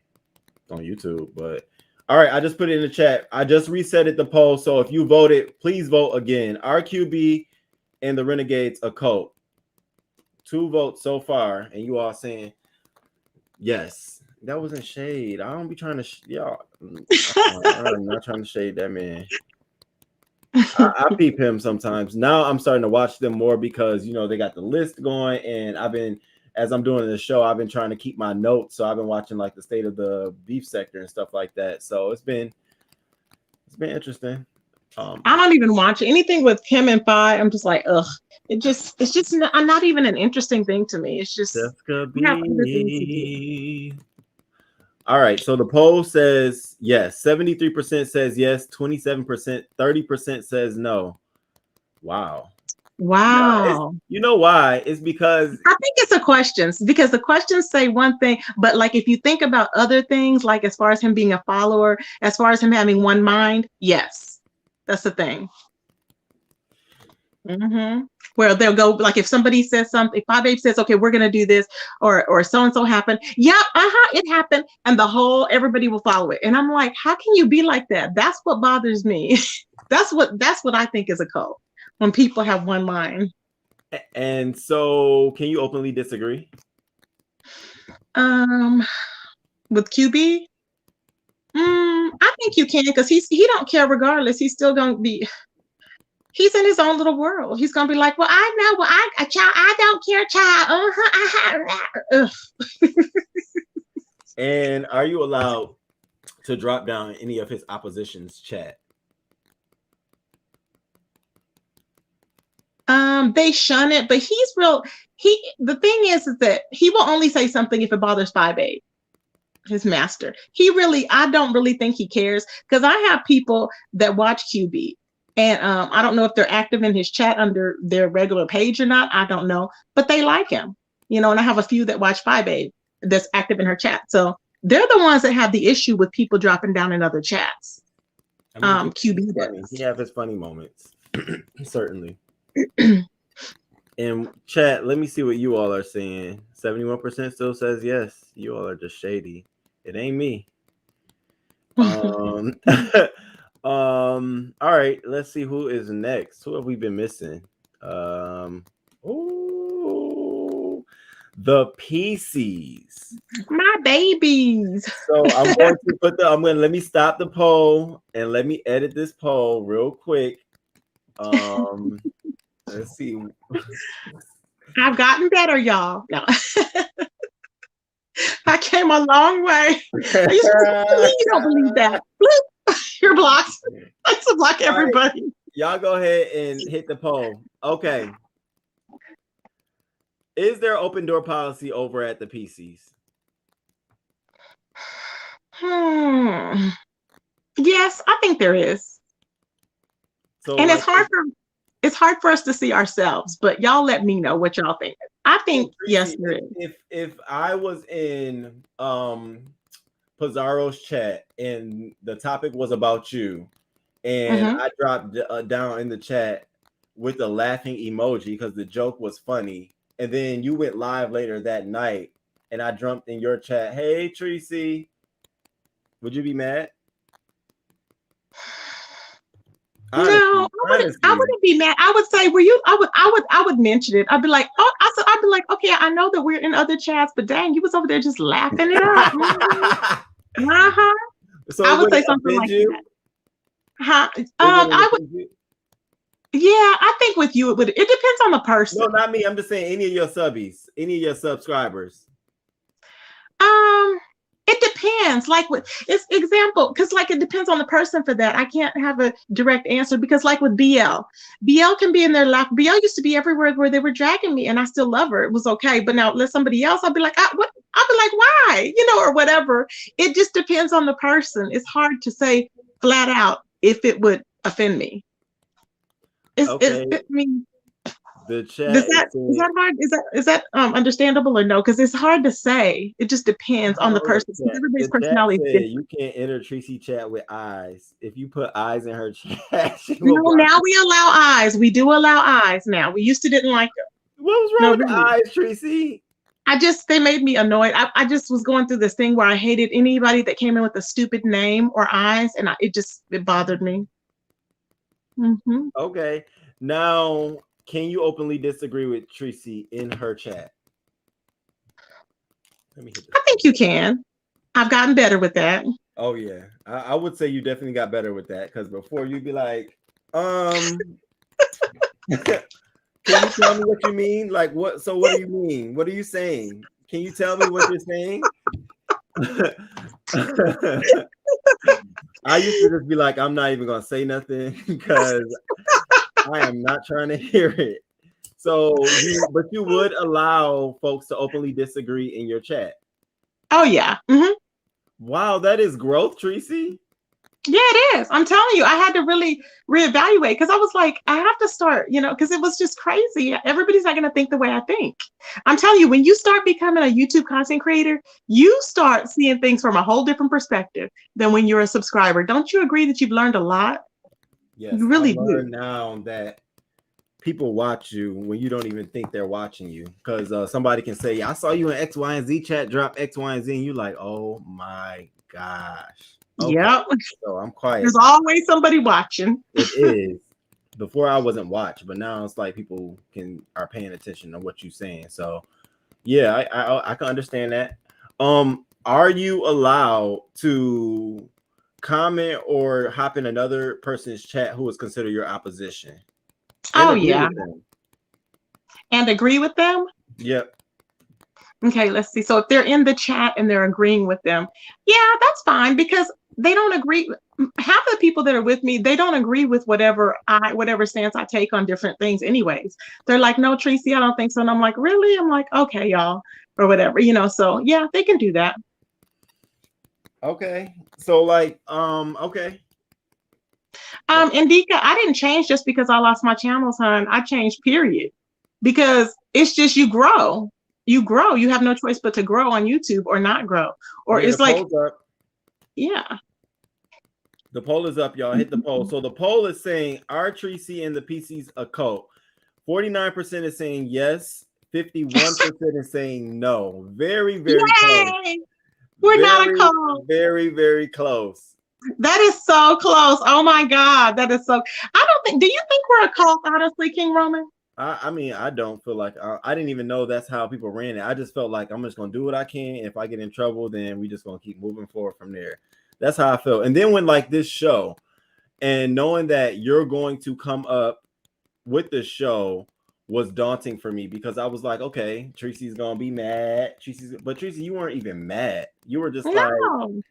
YouTube. But all right, I just put it in the chat. I just reset the poll. So if you voted, please vote again. Are QB and the Renegades a cult? 2 votes so far, and you all saying yes. That wasn't shade. I don't be trying to y'all. I'm not trying to shade that man. I peep him sometimes. Now I'm starting to watch them more because they got the list going, and as I'm doing the show, I've been trying to keep my notes. So I've been watching like the state of the beef sector and stuff like that. So it's been interesting. I don't even watch anything with him and Phi. I'm just like, ugh. It's just not even an interesting thing to me. It's just all right. So the poll says yes. 73% says yes. 27%. 30% says no. Wow. Wow. You know why? It's because I think it's the questions, because the questions say one thing, but like if you think about other things, like as far as him being a follower, as far as him having one mind, yes, that's the thing. Where they'll go, like if somebody says something, if my babe says, okay, we're gonna do this, or so and so happened, yeah, it happened, and everybody will follow it. And I'm like, how can you be like that? That's what bothers me. that's what I think is a cult, when people have one mind. And so, can you openly disagree? With QB, I think you can, because he don't care regardless. He's still gonna be. He's in his own little world. He's gonna be like, well, I know, well, I don't care, child. And are you allowed to drop down any of his opposition's chat? They shun it, but he's real. The thing is that he will only say something if it bothers 5'8", his master. I don't really think he cares, because I have people that watch QB. And I don't know if they're active in his chat under their regular page or not. I don't know, but they like him, and I have a few that watch 5'8" that's active in her chat. So they're the ones that have the issue with people dropping down in other chats. QB does. He have his funny moments, certainly. In chat, let me see what you all are saying. 71% still says yes. You all are just shady. It ain't me. All right, let's see who is next. Who have we been missing? The PCs. My babies. So I'm going to let me stop the poll and let me edit this poll real quick. Let's see. I've gotten better, y'all. No. I came a long way. You don't believe that. You're blocked. I used to block everybody. Right. Y'all go ahead and hit the poll. Okay. Is there open door policy over at the PCs? Yes, I think there is. So, and it's hard for us to see ourselves, but y'all let me know what y'all think. I think yes, there is. If I was in Pizarro's chat and the topic was about you, and I dropped down in the chat with a laughing emoji because the joke was funny, and then you went live later that night and I jumped in your chat, hey Treecey, would you be mad? No, I wouldn't. I Honestly. wouldn't be mad. I would say, "Were you?" I would mention it. I'd be like, "Oh," I'd be like, "Okay, I know that we're in other chats, but dang, you was over there just laughing it up." Uh huh. So I would would say it something offend like that. you? Huh? It wouldn't I would. offend you? Yeah, I think with you it would. It depends on the No, person. not me. I'm just saying any of your subbies, any of your subscribers. Um, it depends. Like with it's example, because like it depends on the person for that. I can't have a direct answer because like with BL can be in their lap. BL used to be everywhere where they were dragging me, and I still love her. It was okay. But now let somebody else, I'll be like, what? I'll be like, why? Or whatever. It just depends on the person. It's hard to say flat out if it would offend me. Okay. I mean, The does chat is that is saying, that hard? Is that understandable or no? Because it's hard to say. It just depends on the hold up, person. Because chat. everybody's The chat personality is said different. you can't enter Treecey chat with eyes. If you put eyes in her chat, she will No, block now you. we allow eyes. We do allow eyes now. We used to didn't like them. What was wrong No, with the really. eyes, Treecey? They made me annoyed. I just was going through this thing where I hated anybody that came in with a stupid name or eyes, and it bothered me. Hmm. Okay. Now, can you openly disagree with Treecey in her chat? Let me hit this. I think you can. I've gotten better with that. Oh yeah, I would say you definitely got better with that because before you'd be like, can you tell me what you mean? Like what? So what do you mean? What are you saying? Can you tell me what you're saying? I used to just be like, I'm not even gonna say nothing because I am not trying to hear it. But you would allow folks to openly disagree in your chat. Oh yeah. Wow, that is growth, Treecey. Yeah, it is. I'm telling you, I had to really reevaluate because I was like, I have to start, because it was just crazy. Everybody's not going to think the way I think. I'm telling you, when you start becoming a YouTube content creator, you start seeing things from a whole different perspective than when you're a subscriber. Don't you agree that you've learned a lot? Yes, You I really do. learned now that people watch you when you don't even think they're watching you because somebody can say, I saw you in X, Y, and Z chat, drop X, Y, and Z, and you like, oh my gosh. Okay, Yep. so I'm quiet There's now. always somebody watching. It is. Before I wasn't watched, but now it's like people are paying attention to what you're saying. So yeah, I can understand that. Are you allowed to comment or hop in another person's chat who is considered your opposition and Oh, agree yeah. with them? And agree with them? Yep. Okay, let's see. So if they're in the chat and they're agreeing with them, yeah, that's fine because they don't agree. Half of the people that are with me, they don't agree with whatever stance I take on different things, anyways. They're like, no, Treecey, I don't think so. And I'm like, really? I'm like, okay, y'all, or whatever, So yeah, they can do that. Okay. So like, okay. And Nika, I didn't change just because I lost my channels, hon. I changed, period. Because it's just you grow. You grow. You have no choice but to grow on YouTube or not grow. Or Yeah, the it's like, poll's up. yeah. The poll is up, y'all. Hit the poll. So the poll is saying, are Treecey and the PCs a cult? 49% is saying yes. 51% is saying no. Very, very close. Yay! We're not a Very, cult. very, very close. That is so close. Oh my God. That is so. Do you think we're a cult, honestly, King Roman? I mean, I don't feel like I didn't even know that's how people ran it. I just felt like I'm just gonna do what I can. If I get in trouble, then we just gonna keep moving forward from there. That's how I felt. And then when like this show, and knowing that you're going to come up with the show was daunting for me because I was like, okay, Treecey's gonna be mad. But Treecey, you weren't even mad. You were just like, No.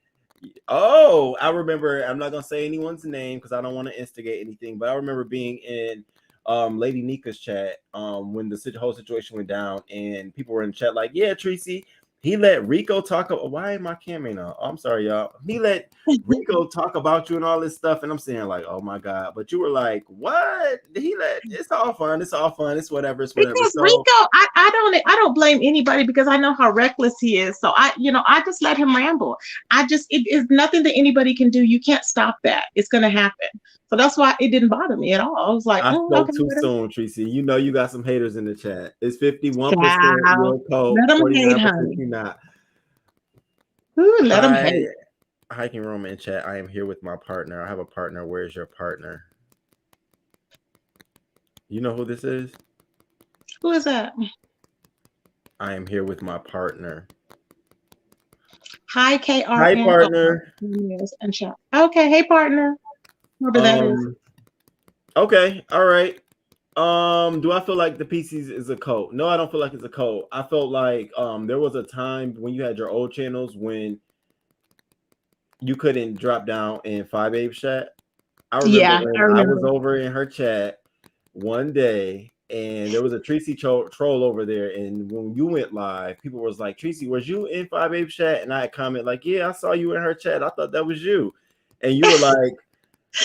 oh, I remember. I'm not gonna say anyone's name because I don't want to instigate anything. But I remember being in Lady Nika's chat when the whole situation went down, and people were in chat like, yeah, Treecey, he let Rico talk about. Why am I camming on? Oh, I'm sorry, y'all. He let Rico talk about you and all this stuff, and I'm saying like, oh my god. But you were like, what? It's all fun. It's all fun. It's whatever. It's whatever. Because So Rico, I don't blame anybody because I know how reckless he is. So I just let him ramble. It is nothing that anybody can do. You can't stop that. It's gonna happen. So that's why it didn't bother me at all. I was like, I spoke okay, too whatever. soon, Treecey. You know you got some haters in the chat. It's 51% Child, you're cold, let them hate, 49% honey. you not. Ooh, let them Hi, hate. hiking Roman in chat. I am here with my partner. I have a partner. Where's your partner? You know who this is? Who is that? I am here with my partner. Hi, Hi, KRN. Oh, no. partner. Yes, and chat. Okay, hey, partner. Whoever that is. Um. Okay. All right. Do I feel like the PCs is a cult? No, I don't feel like it's a cult. I felt like there was a time when you had your old channels when you couldn't drop down in Five Abe chat. I remember Yeah, I when I was remember. over in her chat one day and there was a Treecey troll over there, and when you went live, people was like, Treecey, was you in Five Abe chat? And I had comment like, yeah, I saw you in her chat. I thought that was you. And you were like,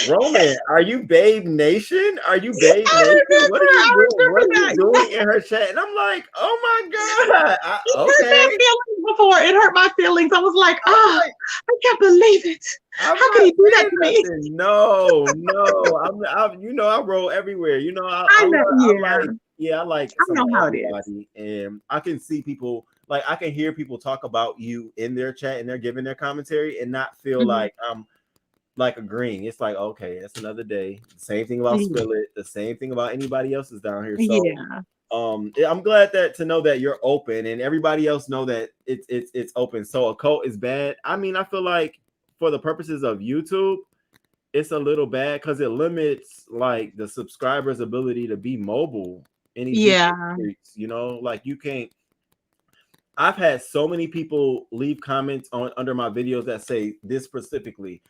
Roman, are you Babe Nation? Are you Babe Nation? What are you I doing? What remember are you that. doing in her chat? And I'm like, oh my God. It hurt my Okay. feelings before. It hurt my feelings. I was like, I'm oh, like, I can't believe it. I'm How could not he do that saying to me? nothing. No. I roll everywhere. I know. Yeah, I like I some know of how it is. everybody, and I can see people like I can hear people talk about you in their chat and they're giving their commentary and not feel Mhm. like I'm like agreeing. It's like, okay, it's another day. Same thing about Yeah. Spill It. The same thing about anybody else is down here. So Yeah. I'm glad that to know that you're open and everybody else know that it's open. So a cult is bad. I mean, I feel like for the purposes of YouTube, it's a little bad because it limits like the subscribers' ability to be mobile in these YouTube Yeah. streets. Like you can't. I've had so many people leave comments on under my videos that say this specifically.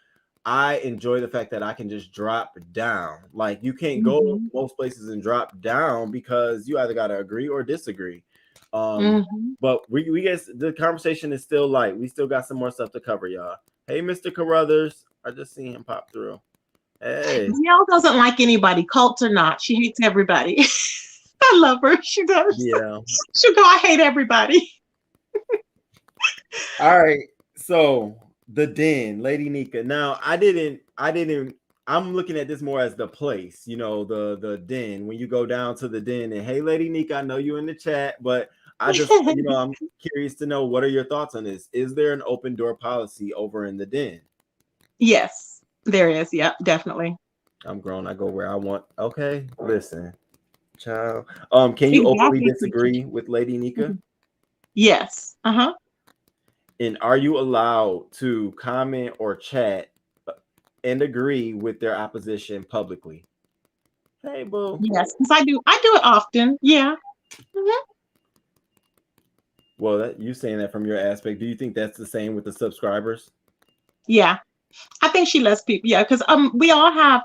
I enjoy the fact that I can just drop down. Like you can't go Hmm. most places and drop down because you either gotta agree or disagree. Hmm. But we guess the conversation is still light. We still got some more stuff to cover, y'all. Hey, Mr. Carruthers, I just seen him pop through. Hey, Danielle doesn't like anybody, cults or not. She hates everybody. I love her. She does. yeah. She'll go, I hate everybody. All right. So the Den, Lady Nika. Now I'm looking at this more as the place, the den. When you go down to the den and hey Lady Nika, I know you in the chat, but I just I'm curious to know what are your thoughts on this? Is there an open door policy over in the den? Yes, there is. Yeah, definitely. I'm grown, I go where I want. Okay, listen, child. Can you openly Exactly. disagree with Lady Nika? Yes. Uh-huh. And are you allowed to comment or chat and agree with their opposition publicly? Hey, boo. Yes, because I do it often. Yeah. Hmm. Well, you saying that from your aspect. Do you think that's the same with the subscribers? Yeah. I think she lets people, yeah, because we all have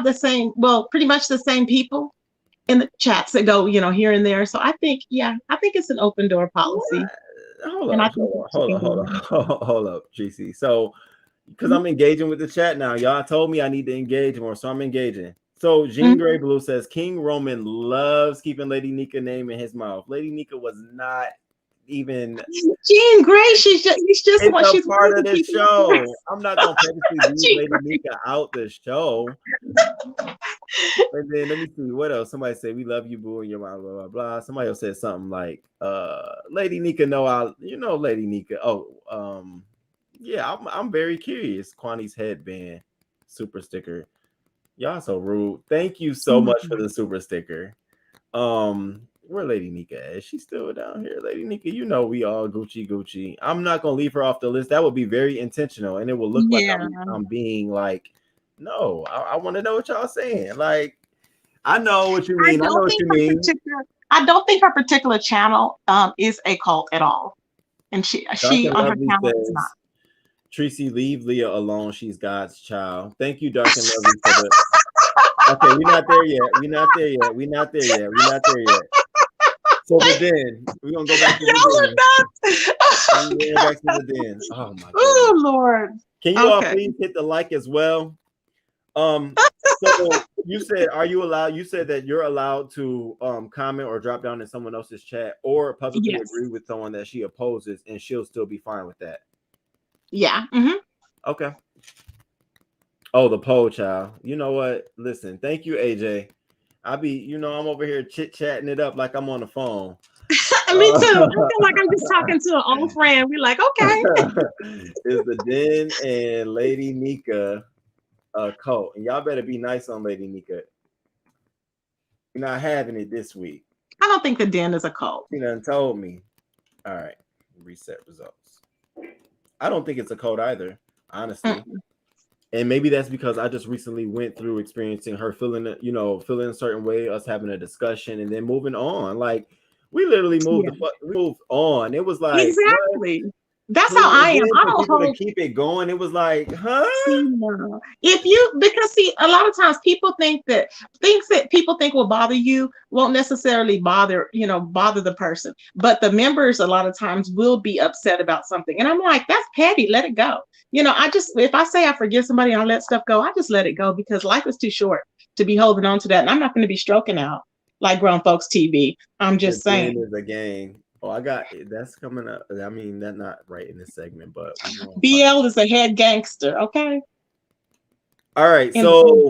the same, well, pretty much the same people in the chats that go, here and there. So I think it's an open door policy. What? Hold And I up, think that she hold can up, hold go up, in. hold up, GC. So, because Mhm. I'm engaging with the chat now, y'all told me I need to engage more, so I'm engaging. So, Jean Mhm. Grey Blue says King Roman loves keeping Lady Nika name in his mouth. Lady Nika was not even. Jean Grey, It's a she's part wanting of to the keep it. show. I'm not gonna purposely leave Jean Lady Grey. Nika out the show. And then let me see what else. Somebody said we love you, boo, and your mom, blah blah blah. Somebody else said something like, Lady Nika, Lady Nika. Oh, yeah, I'm very curious. Kwani's headband, super sticker. Y'all so rude. Thank you so much for Mhm. the super sticker. Where Lady Nika at? Is she still down here? Lady Nika, we all Gucci. I'm not gonna leave her off the list. That would be very intentional, and it will look like Yeah. I'm being like, no, I want to know what y'all saying. Like, I know what you I mean. I know don't what think you her mean. particular I don't think her particular channel is a cult at all. And Dark she and on her Lovely channel is not. says, Treecey, leave Leah alone. She's God's child. Thank you, Dark and Lovely, for the. Okay, we're not there yet. We're not there yet. We're not there yet. We're not there yet. So the den. We're gonna go back to the Y'all den. are nuts. We're going back to the den. Oh my Oh goodness. Lord. Can you all Okay. please hit the like as well? So you said, are you allowed? You said that you're allowed to comment or drop down in someone else's chat or publicly agree Yes. with someone that she opposes, and she'll still be fine with that. Yeah. Hmm. Okay. Oh, the poll child. You know what? Listen, thank you, AJ. I'm over here chit chatting it up like I'm on the phone. Me too. I feel like I'm just talking to an old friend. We're like, okay. Is the Den and Lady Nika cult? And y'all better be nice on Lady Nika. You're not having it this week. I don't think the Den is a cult. She done told me. All right, reset results. I don't think it's a cult either, honestly. And maybe that's because I just recently went through experiencing her feeling a certain way, us having a discussion, and then moving on. Like we literally moved we moved on. It was like exactly. What? That's how I am. I For don't people to hold. keep it going. It was like, huh? No. If you, because see, a lot of times people think that things that people think will bother you won't necessarily bother the person, but the members a lot of times will be upset about something, and I'm like, that's petty. Let it go. I just, if I say I forgive somebody and I let stuff go, I just let it go because life is too short to be holding on to that, and I'm not going to be stroking out like grown folks TV. I'm just The game saying. is a game. Oh, I got that's coming up. I mean, that's not right in this segment, but BL is a head gangster. Okay. All right. In So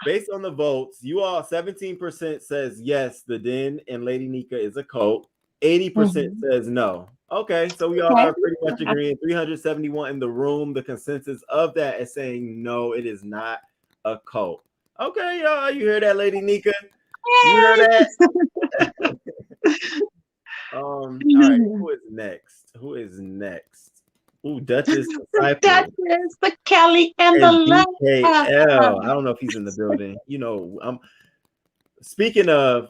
based on the votes, you all 17% says yes, the Den and Lady Nika is a cult. 80% says no. Okay, so we all are pretty much agreeing. 371 in the room. The consensus of that is saying no, it is not a cult. Okay, y'all, you hear that, Lady Nika? You hear that? All right, who is next? Ooh, Duchess Disciple. Duchess, the Kelly, and the DKL. I don't know if he's in the building. I'm speaking of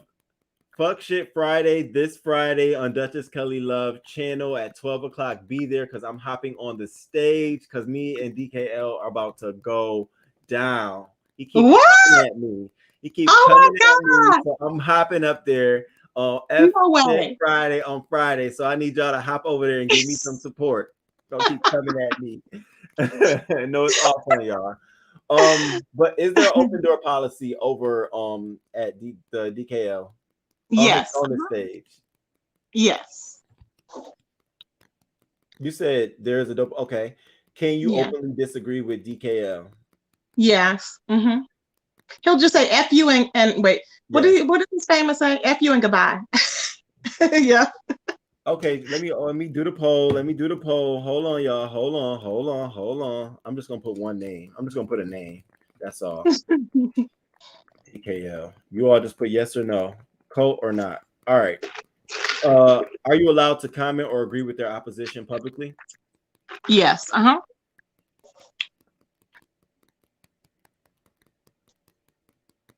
Fuck Shit Friday, this Friday on Duchess Kelly Love channel at 12 o'clock. Be there because I'm hopping on the stage because me and DKL are about to go down. He keeps coming at me. So I'm hopping up there on Shit Friday on Friday. So I need y'all to hop over there and give me some support. Don't keep coming at me. No, it's all funny, y'all. But is there open door policy over at the DKL? Yes. On the stage. Yes. You said there's a dope. Okay. Can you openly disagree with DKL? Yes. Mm-hmm. He'll just say F you and wait. What does his famous say? F you and goodbye. Yeah. Okay, let me do the poll. Hold on, y'all. Hold on. I'm just gonna put one name. I'm just gonna put a name. That's all. DKL. You all just put yes or no. Cult or not. All right. Are you allowed to comment or agree with their opposition publicly? Yes.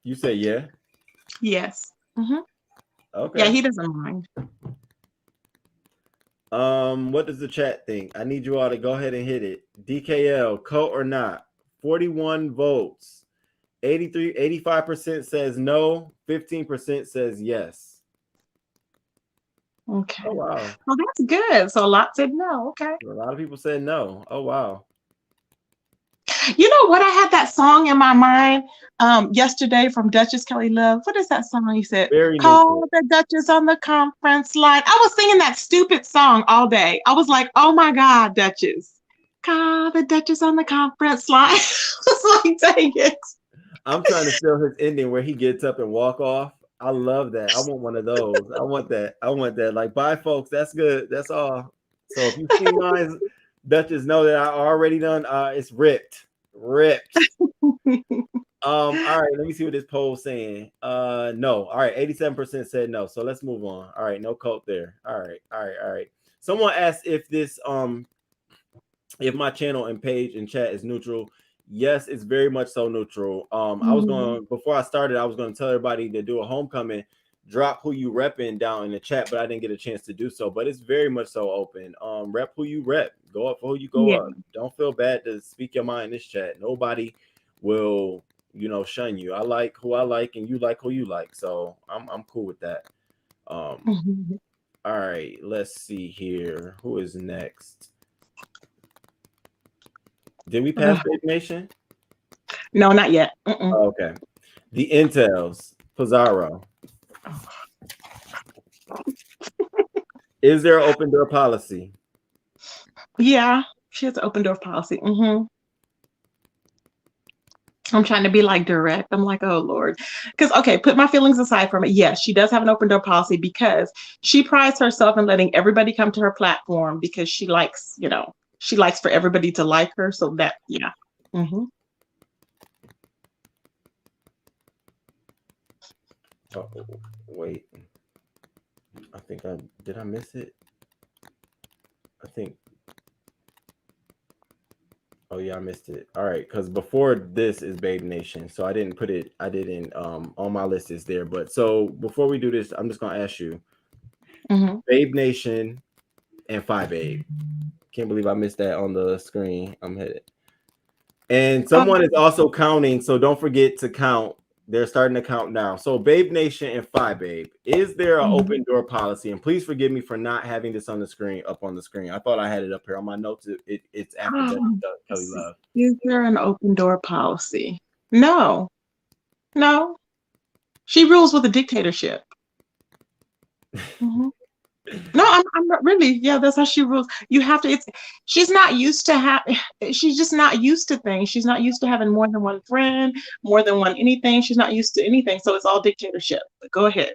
You say yeah? Yes. Mm-hmm. Okay. Yeah, he doesn't mind. What does the chat think? I need you all to go ahead and hit it. DKL, cult or not? 41 votes. 85% says no, 15% says yes. Okay. Oh wow. Well, that's good. So a lot said no. Okay. A lot of people said no. Oh wow. You know what? I had that song in my mind yesterday from Duchess Kelly Love. What is that song? He said, "Call the Duchess on the conference line." I was singing that stupid song all day. I was like, "Oh my God, Duchess, call the Duchess on the conference line." I was like, "Dang it." I'm trying to feel his ending where he gets up and walk off. I love that. I want one of those. I want that. Like, bye, folks. That's good. That's all. So if you see mine, Duchess, know that I already done. It's ripped. All right, let me see what this poll's saying. No. All right, 87% said no. So let's move on. All right, no cult there. All right. Someone asked if this if my channel and page and chat is neutral. Yes, it's very much so neutral. I was going before I started, I was going to tell everybody to do a homecoming, drop who you repping down in the chat, but I didn't get a chance to do so. But it's very much so open. Rep who you rep. Go up for who you go up. Don't feel bad to speak your mind in this chat. Nobody will, shun you. I like who I like, and you like who you like. So I'm cool with that. All right, let's see here. Who is next? Did we pass Big Nation? No, not yet. Oh, okay. The Intels, Pizarro. Is there an open door policy? Yeah, she has an open door policy. I'm trying to be like direct. I'm like, oh Lord. Because, okay, put my feelings aside from it. Yes, she does have an open door policy because she prides herself in letting everybody come to her platform because she likes, she likes for everybody to like her. So that, yeah. Oh, wait. I think I miss it? I think. Oh yeah, I missed it. All right, because before this is Babe Nation, so I didn't put it. I didn't on my list is there. But so before we do this, I'm just gonna ask you, Mm-hmm. Babe Nation and Phi Babe. Can't believe I missed that on the screen. I'm headed. And someone is also counting, so don't forget to count. They're starting to count now. So Babe Nation and Phi Babe, is there an open door policy? And please forgive me for not having this on the screen, up on the screen. I thought I had it up here on my notes. It's after Kelly Love. Is there an open door policy? No, no. She rules with a dictatorship. Mhm. No, I'm not really. Yeah, that's how she rules. You have to. It's she's not used to have. She's just not used to things. She's not used to having more than one friend, more than one anything. She's not used to anything. So it's all dictatorship. But go ahead.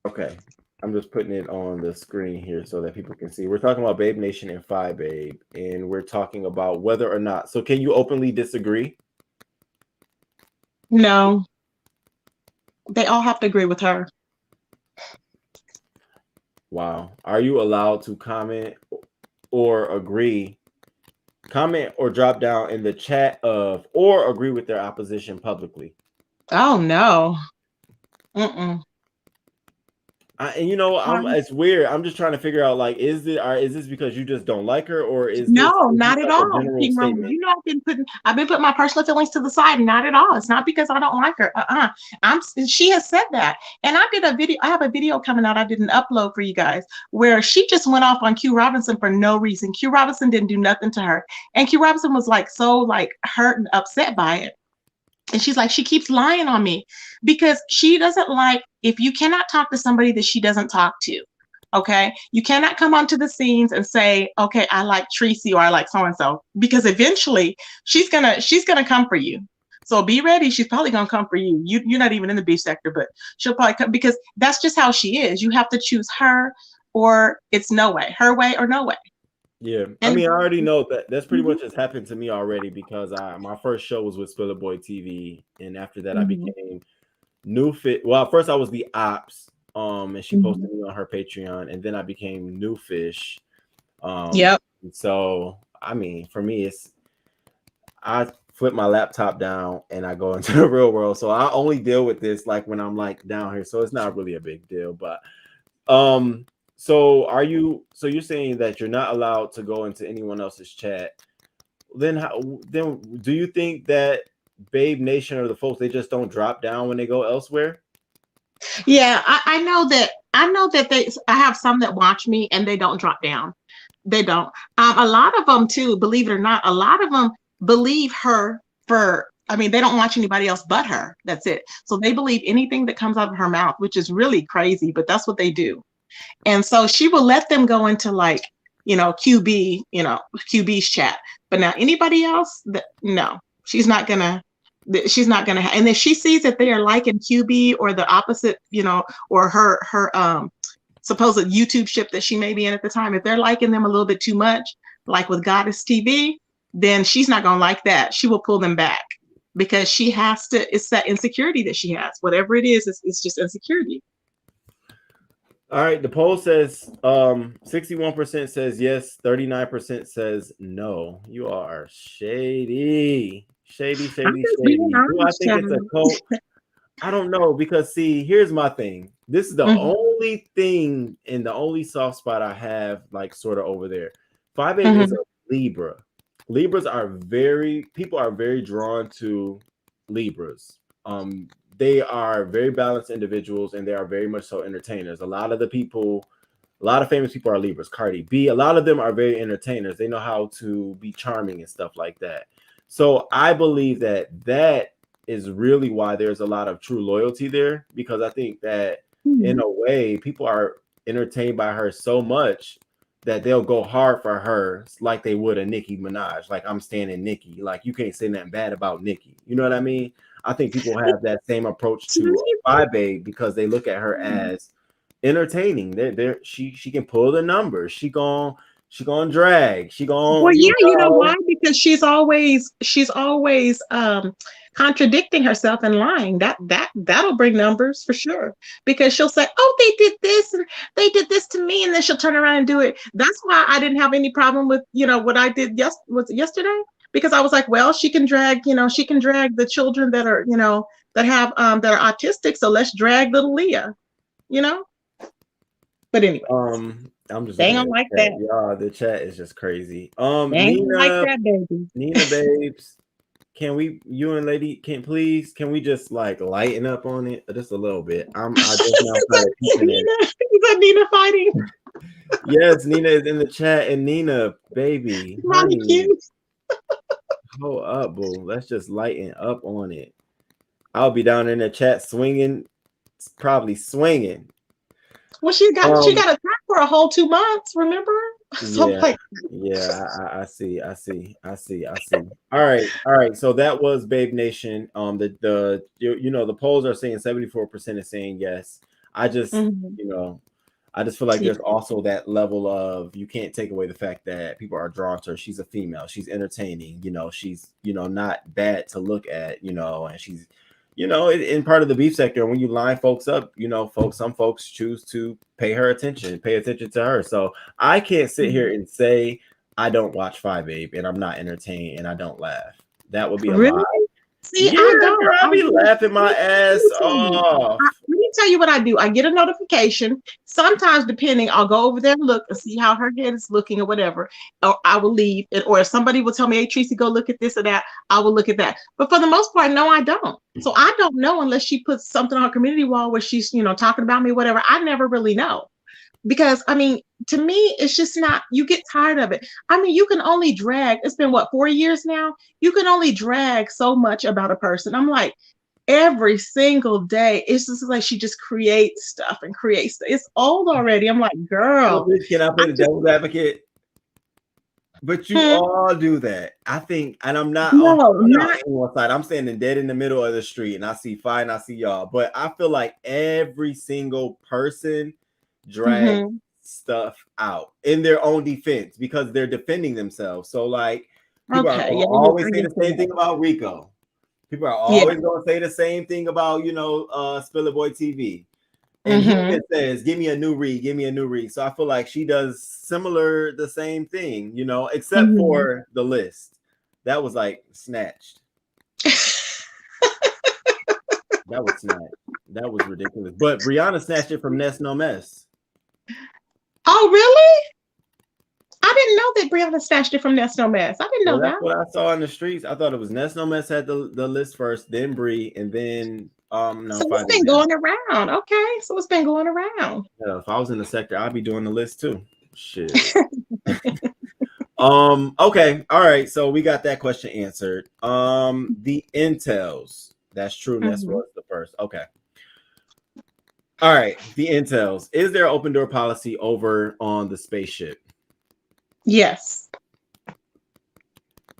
Okay. I'm just putting it on the screen here so that people can see. We're talking about Babe Nation and Phi Babe, and we're talking about whether or not. So can you openly disagree? No, they all have to agree with her. Wow. Are you allowed to comment or agree? Comment or drop down in the chat of or agree with their opposition publicly. Oh no. Mm-mm. And it's weird. I'm just trying to figure out, like, is this because you just don't like her, or is this No, not at like a all. general statement? You know, I've been putting my personal feelings to the side. Not at all. It's not because I don't like her. She has said that, and I did a video. I have a video coming out. I did an upload for you guys where she just went off on Q Robinson for no reason. Q Robinson didn't do nothing to her, and Q Robinson was like so like hurt and upset by it. And she's like, she keeps lying on me because she doesn't like if you cannot talk to somebody that she doesn't talk to. Okay. You cannot come onto the scenes and say, okay, I like Treecey or I like so and so, because eventually she's gonna come for you. So be ready. She's probably gonna come for you. You're not even in the beef sector, but she'll probably come because that's just how she is. You have to choose her or it's no way, her way or no way. Yeah, I mean, I already know that's pretty much has happened to me already because my first show was with Spiller Boy TV, and after that I became New Fit. Well, first I was the Ops, and she posted me on her Patreon, and then I became New Fish. Yep. So I mean, for me, I flip my laptop down and I go into the real world. So I only deal with this like when I'm like down here, so it's not really a big deal. But so you're saying that you're not allowed to go into anyone else's chat. Then do you think that Babe Nation or the folks, they just don't drop down when they go elsewhere? Yeah, I know that I have some that watch me and they don't drop down. They don't. A lot of them too, believe it or not, a lot of them believe her I mean, they don't watch anybody else but her. That's it. So they believe anything that comes out of her mouth, which is really crazy, but that's what they do. And so she will let them go into like, QB, QB's chat. But now anybody else, no, she's not gonna. And if she sees that they are liking QB or the opposite, or her supposed YouTube ship that she may be in at the time, if they're liking them a little bit too much, like with Goddess TV, then she's not gonna like that. She will pull them back because she has to. It's that insecurity that she has. Whatever it is, it's just insecurity. All right, the poll says 61% says yes, 39% says no. You are shady. Shady. Do I think it's a cult? I don't know, because see, here's my thing. This is the only thing and the only soft spot I have, like, sort of over there. 5'8" is a Libra. Libras people are very drawn to Libras. They are very balanced individuals and they are very much so entertainers. A lot of famous people are Libras. Cardi B, a lot of them are very entertainers. They know how to be charming and stuff like that. So I believe that is really why there's a lot of true loyalty there, because I think that in a way people are entertained by her so much that they'll go hard for her like they would a Nicki Minaj. Like, I'm standing Nicki. Like, you can't say nothing bad about Nicki. You know what I mean? I think people have that same approach to Phi Babe because they look at her as entertaining. She can pull the numbers. She She gonna drag. She Well, gonna, yeah, you know why? Because she's always contradicting herself and lying. That'll bring numbers for sure. Because she'll say, "Oh, they did this and they did this to me," and then she'll turn around and do it. That's why I didn't have any problem with what I did was yesterday, because I was like, well, she can drag the children that are that have that are autistic. So let's drag little Leah, you know. But anyway, I'm just they ain't looking at gonna like the chat. that. Yeah, the chat is just crazy. They ain't gonna like that, baby. Nina babes, can we, you and lady, can we just like lighten up on it just a little bit? I just now started peeping it. Is that Nina fighting? Yes, Nina is in the chat, and Nina, baby, Mommy honey, cute. hold up, boo. Let's just lighten up on it. I'll be down in the chat swinging, probably swinging. Well, she got attacked for a whole 2 months. Remember? So Yeah, like, yeah, I see. All right. So that was Babe Nation. The polls are saying 74% is saying yes. I just I just feel like there's also that level of, you can't take away the fact that people are drawn to her. She's a female. She's entertaining. She's not bad to look at. And she's in part of the beef sector. When you line folks up, some folks choose to pay attention to her. So I can't sit here and say I don't watch 5 Babe and I'm not entertained and I don't laugh. That would be a really? lie. See, Yeah, I don't. girl, I be laughing my ass off. Let me tell you what I do. I get a notification. Sometimes, depending, I'll go over there and look and see how her head is looking or whatever. Or I will leave. Or if somebody will tell me, "Hey, Treecey, go look at this or that," I will look at that. But for the most part, no, I don't. So I don't know unless she puts something on her community wall where she's, talking about me, whatever. I never really know. Because to me, it's just not, you get tired of it. You can only drag, it's been what, 4 years now? You can only drag so much about a person. I'm like, every single day, it's just like she just creates stuff and creates stuff. It's old already. I'm like, girl. Can I play the devil's advocate? But you all do that. I think, and I'm not on one side. I'm standing dead in the middle of the street and I see fine, I see y'all. But I feel like every single person drag stuff out in their own defense because they're defending themselves. So like people are always say the same thing about Rico. People are always going to say the same thing about Spiller Boy TV. And he just says, give me a new read. So I feel like she does the same thing, except for the list. That was like snatched. That was snatched. That was ridiculous. But Brianna snatched it from Nest No Mess. Oh, really? I didn't know that Brianna snatched it from Nest No Mess. I didn't know that. That's what I saw in the streets. I thought it was Nest No Mess had the list first, then Bree, and then so it's been going around. Okay, so it's been going around. Yeah, if I was in the sector, I'd be doing the list too. Shit. Okay, all right. So we got that question answered. The intels. That's true. Nest was the first. Okay. All right. The intels. Is there an open door policy over on the spaceship? Yes.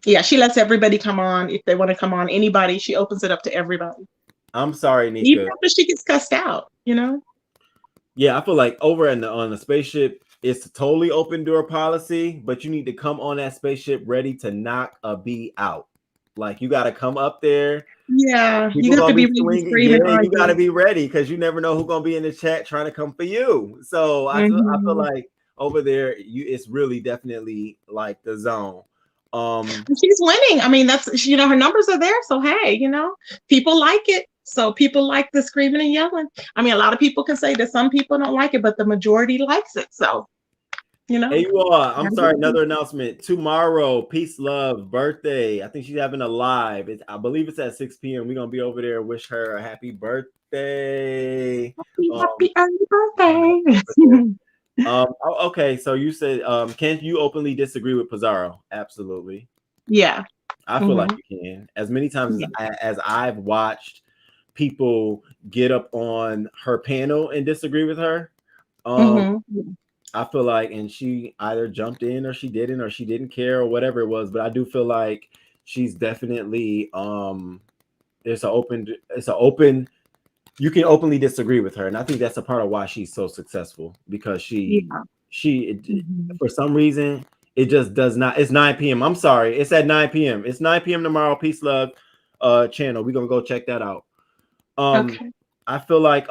Yeah, she lets everybody come on if they want to come on. Anybody, she opens it up to everybody. I'm sorry, Nika. Even after she gets cussed out, Yeah, I feel like over on the spaceship, it's a totally open door policy, but you need to come on that spaceship ready to knock a bee out. Like you got to come up there. Yeah, you got to be screaming. Yeah, you got to be ready because you never know who's gonna be in the chat trying to come for you. So I feel like over there, it's really definitely like the zone. She's winning. That's her numbers are there. So hey, people like it. So people like the screaming and yelling. A lot of people can say that some people don't like it, but the majority likes it. So, Hey, you all. I'm sorry. Another announcement. Tomorrow, peace, love, birthday. I think she's having a live. I believe it's at 6 p.m. We're gonna be over there. Wish her a happy birthday. Happy early birthday. Okay. So you said, can you openly disagree with Pizarro? Absolutely. Yeah. I feel like you can. As many times as I've watched people get up on her panel and disagree with her, I feel like, and she either jumped in or she didn't care or whatever it was, but I do feel like she's definitely it's an open you can openly disagree with her, and I think that's a part of why she's so successful, because she Mhm. For some reason, it just does not. It's 9 p.m. I'm sorry. It's at 9 p.m. It's 9 p.m. tomorrow. Peace Love channel. We're gonna go check that out. Okay. I feel like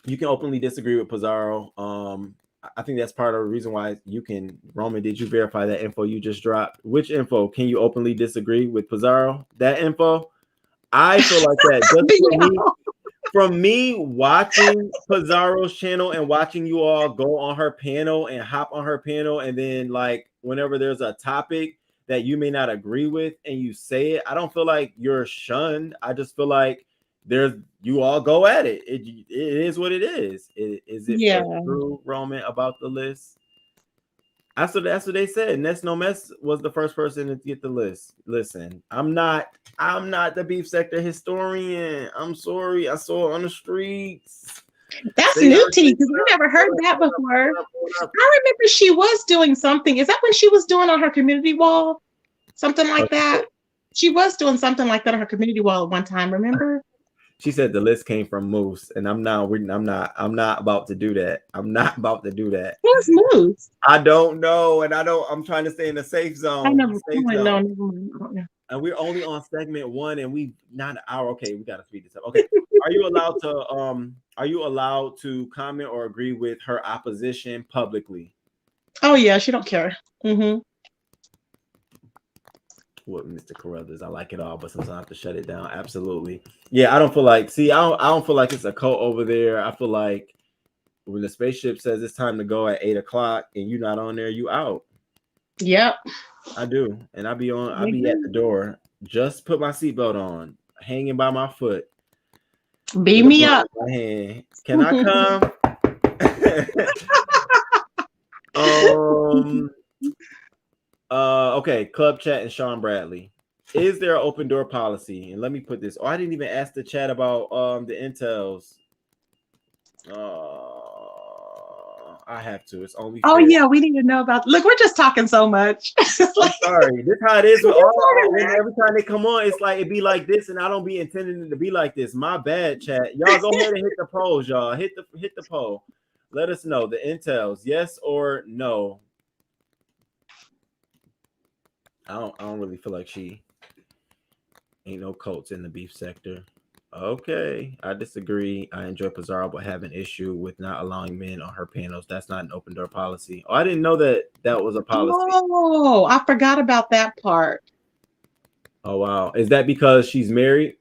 you can openly disagree with Pizarro. I think that's part of the reason why you can. Roman, did you verify that info you just dropped? Which info? Can you openly disagree with Pizarro? That info? I feel like that just for me. Yeah. From me watching Pizarro's channel and watching you all go on her panel and hop on her panel, and then like whenever there's a topic that you may not agree with and you say it, I don't feel like you're shunned. I just feel like there's you all go at it. It is what it is. Is it for Yeah. true, Roman, about the list? That's what they said. Ness No Mess was the first person to get the list. Listen, I'm not the beef sector historian. I'm sorry. I saw it on the streets. That's Say new her, tea say because we never heard that before. up. I remember she was doing something. Is that when she was doing on her community wall? Something like that. She was doing something like that on her community wall at one time, remember? She said the list came from Moose, and I'm not about to do that. I'm not about to do that. Who's Moose? I don't know, and I'm trying to stay in the safe I zone. never, Safe no, zone. never mind. I don't know. And we're only on segment 1, and we not an hour. Okay, we gotta speed this up. Okay, are you allowed to comment or agree with her opposition publicly? Oh yeah, she don't care. Mm-hmm. What Mr. Carruthers, I like it all, but sometimes I have to shut it down. Absolutely. Yeah, I don't feel like I don't feel like it's a cult over there. I feel like when the spaceship says it's time to go at 8 o'clock and you're not on there, you out. Yep. I do. And I be I at agree. the door. Just put my seatbelt on, hanging by my foot. Beam With a me blunt up. in my hand. Can I come? um okay, Club Chat and Sean Bradley. Is there an open door policy? And let me put this. Oh, I didn't even ask the chat about the intels. I have to. It's only Oh fair. yeah, we need to know about. Look, we're just talking so much. It's I'm like, sorry. This how it is with we're talking when every time they come on, it's like it be like this, and I don't be intending it to be like this. My bad, chat. Y'all go ahead and hit the polls, y'all. Hit the poll. Let us know the intels, yes or no. I don't really feel like she ain't no cults in the beef sector. Okay, I disagree. I enjoy Pizarro, but have an issue with not allowing men on her panels. That's not an open door policy. Oh, I didn't know that was a policy. Oh, I forgot about that part. Oh wow, is that because she's married?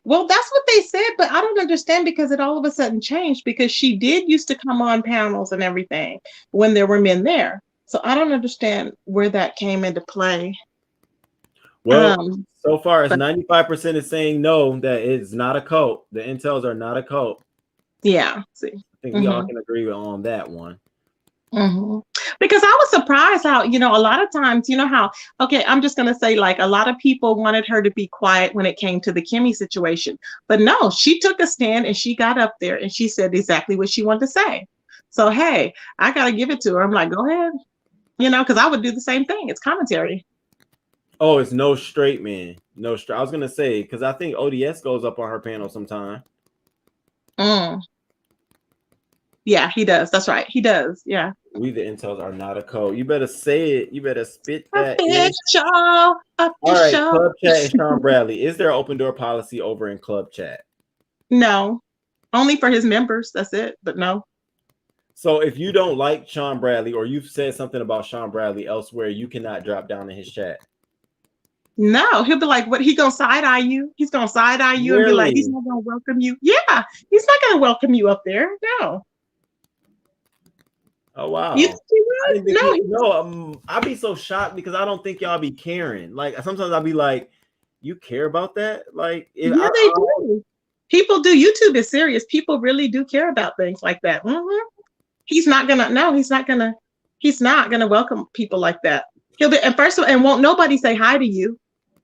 Well, that's what they said, but I don't understand because it all of a sudden changed because she did used to come on panels and everything when there were men there. So I don't understand where that came into play. Well, so far as But 95% is saying no, that it's not a cult. The intels are not a cult. yeah, see. I think we all Mm-hmm. can agree on that one. Mm-hmm. Because I was surprised how, a lot of times, how, okay, I'm just going to say, like, a lot of people wanted her to be quiet when it came to the Kimmy situation. But no, she took a stand and she got up there and she said exactly what she wanted to say. So, hey, I got to give it to her. I'm like, go ahead, because I would do the same thing. It's commentary. Oh, it's no straight man. No straight. I was going to say, because I think ODS goes up on her panel sometime. Mm. Yeah, he does. That's right. He does. Yeah. We the intels are not a cult. You better say it. You better spit that in. Official. All right, Official. Club Chat and Sean Bradley. Is there an open door policy over in Club Chat? No, only for his members. That's it. But no. So if you don't like Sean Bradley or you've said something about Sean Bradley elsewhere, you cannot drop down in his chat. No, he'll be like, what? He gonna side eye you? He's gonna side eye you and be like, he's Really? not gonna welcome you. Yeah, he's not gonna welcome you up there. No. Oh wow! You think he I would? didn't think No, he. No, I'd be so shocked because I don't think y'all be caring. Like sometimes I'll be like, "You care about that?" Like if yeah, they do. People do. YouTube is serious. People really do care about things like that. Mm-hmm. He's not gonna. No, he's not gonna. He's not gonna welcome people like that. He'll be. And first of all, and won't nobody say hi to you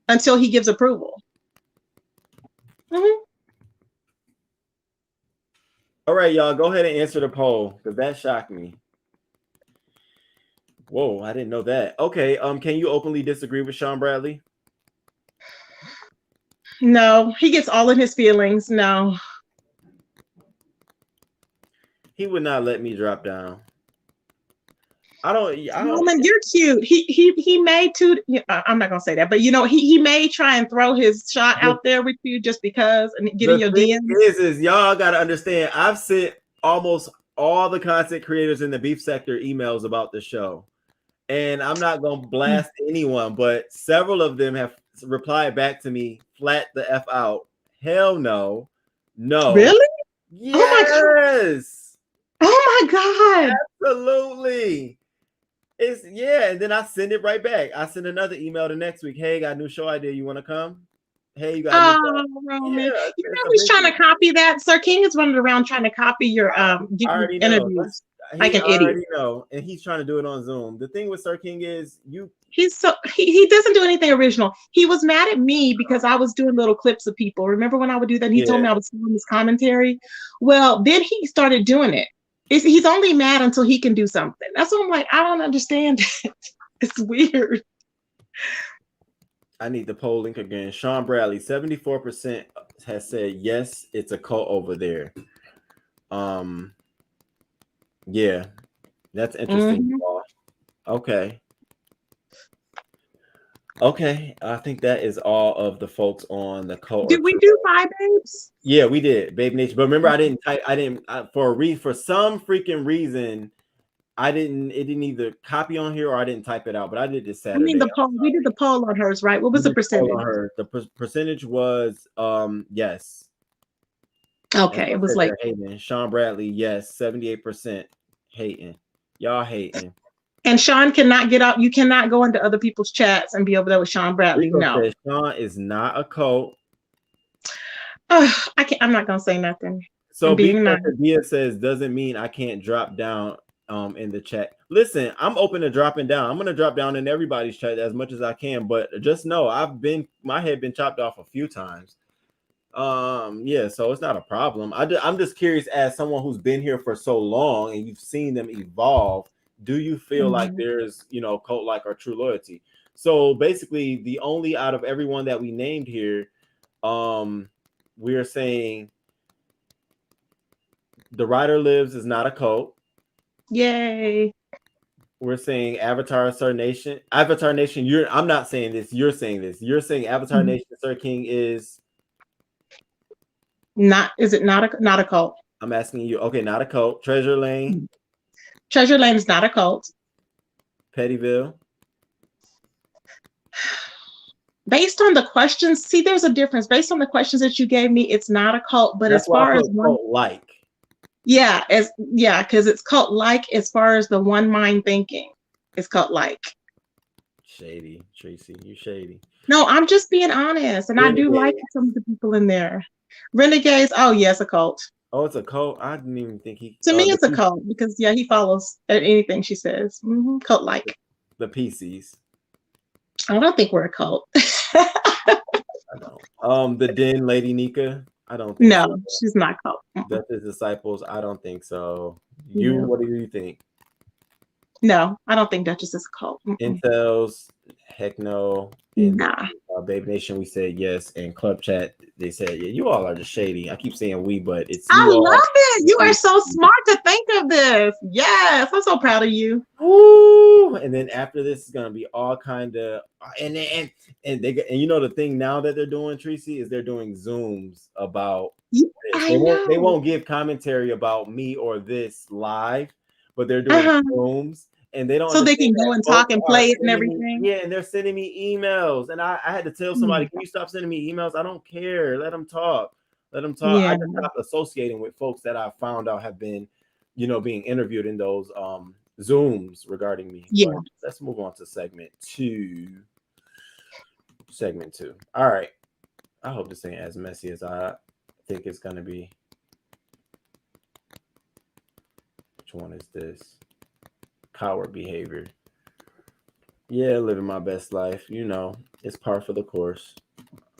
until he gives approval. Mm-hmm. All right, y'all, go ahead and answer the poll because that shocked me. Whoa, I didn't know that. Okay, can you openly disagree with Sean Bradley? No, he gets all in his feelings. No. He would not let me drop down. I don't. Roman, you're cute. He may too. I'm not gonna say that, but he may try and throw his shot The, out there with you just because and get in the your thing DMs. is y'all got to understand. I've sent almost all the content creators in the beef sector emails about the show, and I'm not gonna blast anyone, but several of them have replied back to me flat the f out. Hell no, no, Really? Oh my god! yes, Oh my god! absolutely. It's and then I send it right back. I send another email the next week. Hey, got a new show idea. You want to come? Hey, you got a new show? Oh, Yeah, Roman, it's he's trying eventually. to copy that. Sir King is running around trying to copy your I give you already know. interviews like He an idiot. already know, and he's trying to do it on Zoom. The thing with Sir King is you. He doesn't do anything original. He was mad at me because I was doing little clips of people. Remember when I would do that? He told Yeah, me I was doing his commentary. Well, then he started doing it. He's only mad until he can do something. That's what I'm like. I don't understand it. It's weird. I need the poll link again. Sean Bradley, 74% has said yes, it's a cult over there. Yeah, that's interesting. Mm-hmm. Okay. Okay, I think that is all of the folks on the cult. Did we do Five Babes? Yeah, we did, Babe Nation. But remember, for some freaking reason, it didn't either copy on here or I didn't type it out. But I did this I mean, Saturday. the poll. We did the poll on hers, right? What was the percentage? On her. The percentage was yes. Okay, it was like hating. Sean Bradley, yes, 78% hating. Y'all hating. and Sean cannot get out. You cannot go into other people's chats and be over there with Sean Bradley. Rico No. says Sean is not a cult. I can't. I'm not gonna say nothing. So being nice. Dia says doesn't mean I can't drop down in the chat. Listen, I'm open to dropping down. I'm gonna drop down in everybody's chat as much as I can, but just know my head been chopped off a few times. Yeah, so it's not a problem. I'm just curious, as someone who's been here for so long and you've seen them evolve, do you feel like there's cult like or true loyalty? So basically, the only out of everyone that we named here, we're saying The Rider Lives is not a cult. Yay. We're saying Avatar Sir Nation. I'm not saying this. You're saying this. You're saying Avatar Nation Sir King is not. Is it not a cult? I'm asking you. Okay, not a cult. Treasure Lane. Treasure Lane is not a cult. Pettyville. Based on the questions, see, there's a difference. Based on the questions that you gave me, it's not a cult. But That's as far as cult-like. because it's cult-like as far as the one mind thinking, it's cult-like. Shady, Treecey, you shady. No, I'm just being honest, and I do like some of the people in there. Renegades, oh yes, a cult. Oh, it's a cult. I didn't even think he. To me, it's a cult because he follows anything she says. Cult-like. The PCs. I don't think we're a cult. I don't. The Den, Lady Nika. I don't think no, she's not cult. Duchess disciples. I don't think so. What do you think? No, I don't think Duchess is a cult. Intels, heck no. Nah. Babe Nation, we said yes. And Club Chat, they said, yeah, you all are just shady. I keep saying we, but it's I love it. You are so smart to think of this. Yes, I'm so proud of you. Ooh. And then after this is gonna be all kind of and the thing now that they're doing, Treecey, is they're doing Zooms about this. They won't give commentary about me or this live, but they're doing Zooms. And they don't, so they can go and talk and play it and everything. And they're sending me emails, and I had to tell somebody, can you stop sending me emails? I don't care. Let them talk. Yeah. I just stopped associating with folks that I found out have been, being interviewed in those Zooms regarding me. Yeah. But let's move on to segment two. All right. I hope this ain't as messy as I think it's gonna be. Which one is this? Coward behavior. Yeah, living my best life. It's par for the course.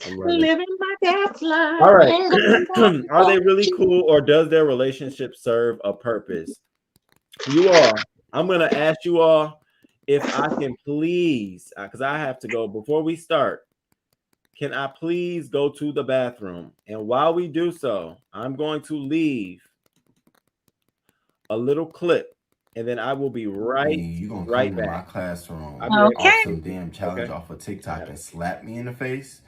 I'm living my best life. All right. Are they really cool, or does their relationship serve a purpose? You all, I'm gonna ask you all if I can please, because I have to go before we start. Can I please go to the bathroom? And while we do so, I'm going to leave a little clip. and then I will be You gonna come right to my back. I'll be classroom right off back. Okay. some damn challenge Okay. off of TikTok and slap me in the face?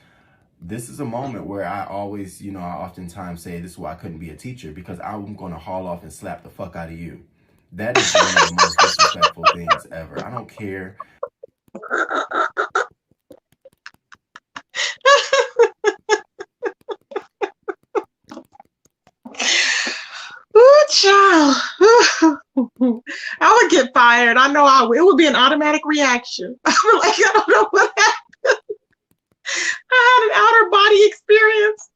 This is a moment where I always, I oftentimes say this is why I couldn't be a teacher, because I'm gonna haul off and slap the fuck out of you. That is one of the most disrespectful things ever. I don't care. Ooh, child. I would get fired. I know I would. It would be an automatic reaction. I'm like, I don't know what happened. I had an outer body experience.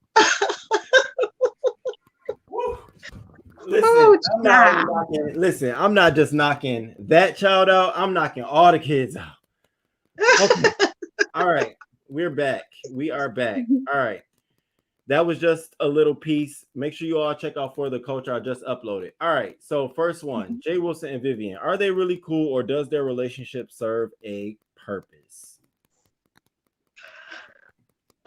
Listen, Oh, I'm not only child. knocking. Listen, I'm not just knocking that child out. I'm knocking all the kids out. Okay. All right. We're back. We are back. All right. That was just a little piece. Make sure you all check out For the Culture. I just uploaded. All right. So first one, Jay Wilson and Vivian. Are they really cool, or does their relationship serve a purpose?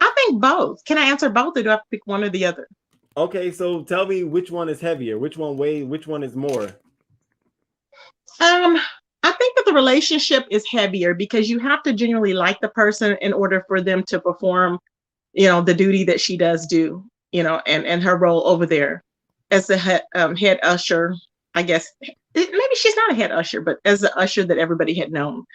I think both. Can I answer both, or do I have to pick one or the other? Okay, so tell me which one is heavier, which one is more? I think that the relationship is heavier because you have to genuinely like the person in order for them to perform, the duty that she does do, and her role over there as the head usher. I guess maybe she's not a head usher, but as the usher that everybody had known,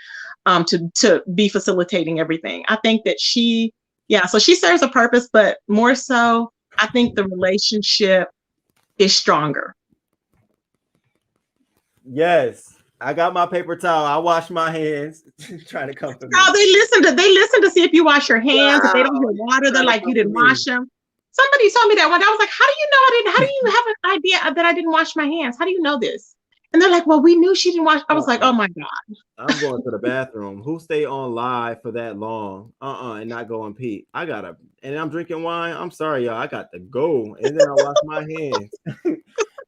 to be facilitating everything. I think that so she serves a purpose, but more so, I think the relationship is stronger. Yes. I got my paper towel. I wash my hands. Trying to come for me. No, they listen to see if you wash your hands. If they don't hear water, they're like, you didn't wash them. Somebody told me that one. I was like, how do you know I didn't? How do you have an idea that I didn't wash my hands? How do you know this? And they're like, well, we knew she didn't wash. I was like, oh my God. I'm going to the bathroom. Who stay on live for that long? And not go and pee. And I'm drinking wine. I'm sorry, y'all. I got to go. And then I wash my hands.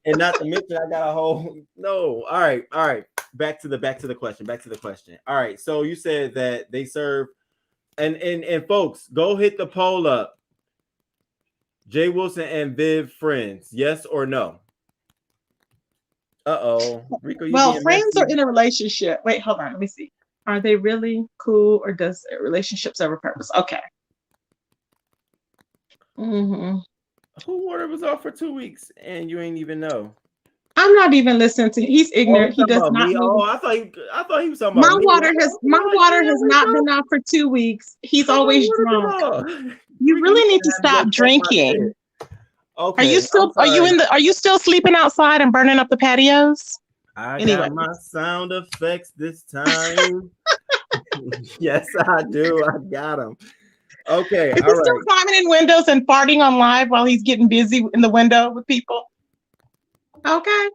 And not to mention I got a whole no. All right. Back to the question. All right. So you said that they serve and folks, go hit the poll up. Jay Wilson and Viv friends, yes or no? Rico, you Well, being friends messy. are in a relationship. Wait, hold on. Let me see. Are they really cool, or does a relationship serve a purpose? Okay. Mm-hmm. Who water was off for 2 weeks and you ain't even know? I'm not even listening to. He's Oh, ignorant. he's He talking does about not me. know. Oh, I thought he was talking My about me. water Like, has oh, my God, water has damn, not Rico. been out for 2 weeks. He's How much always water drunk. been off? You Rico, you really need to gonna have to go stop check my drinking. shit. Okay, I'm Are you sorry. are you still sleeping outside and burning up the patios? I Anyway. got my sound effects this time. Yes, I do. I got them. Okay, Is all he still right. climbing in windows and farting on live while he's getting busy in the window with people? Okay.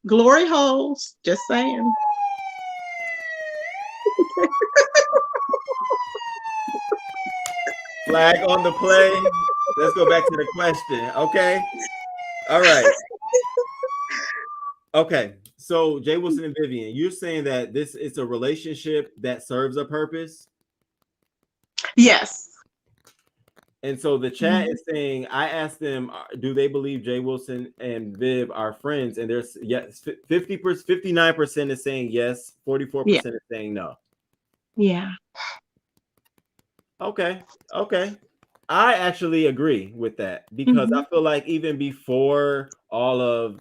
Glory holes. Just saying. Flag on the play. Let's go back to the question. Okay. All right. Okay. So Jay Wilson and Vivian, you're saying that this is a relationship that serves a purpose. Yes. And so the chat is saying, I asked them, do they believe Jay Wilson and Viv are friends? And there's yes, 50%, 59% is saying yes, 44% Yeah. is saying no. Yeah. Okay. I actually agree with that because I feel like even before all of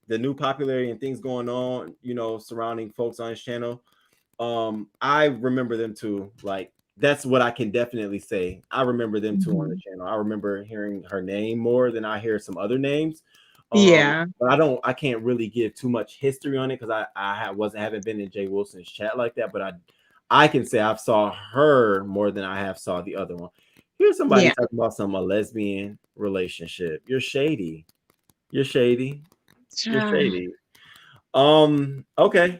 the new popularity and things going on, surrounding folks on his channel, I remember them too. Like that's what I can definitely say. I remember them too on the channel. I remember hearing her name more than I hear some other names. Yeah. But I can't really give too much history on it because haven't been in Jay Wilson's chat like that. But I can say I've saw her more than I have saw the other one. Here's somebody talking about a lesbian relationship. You're shady. You're shady. Okay.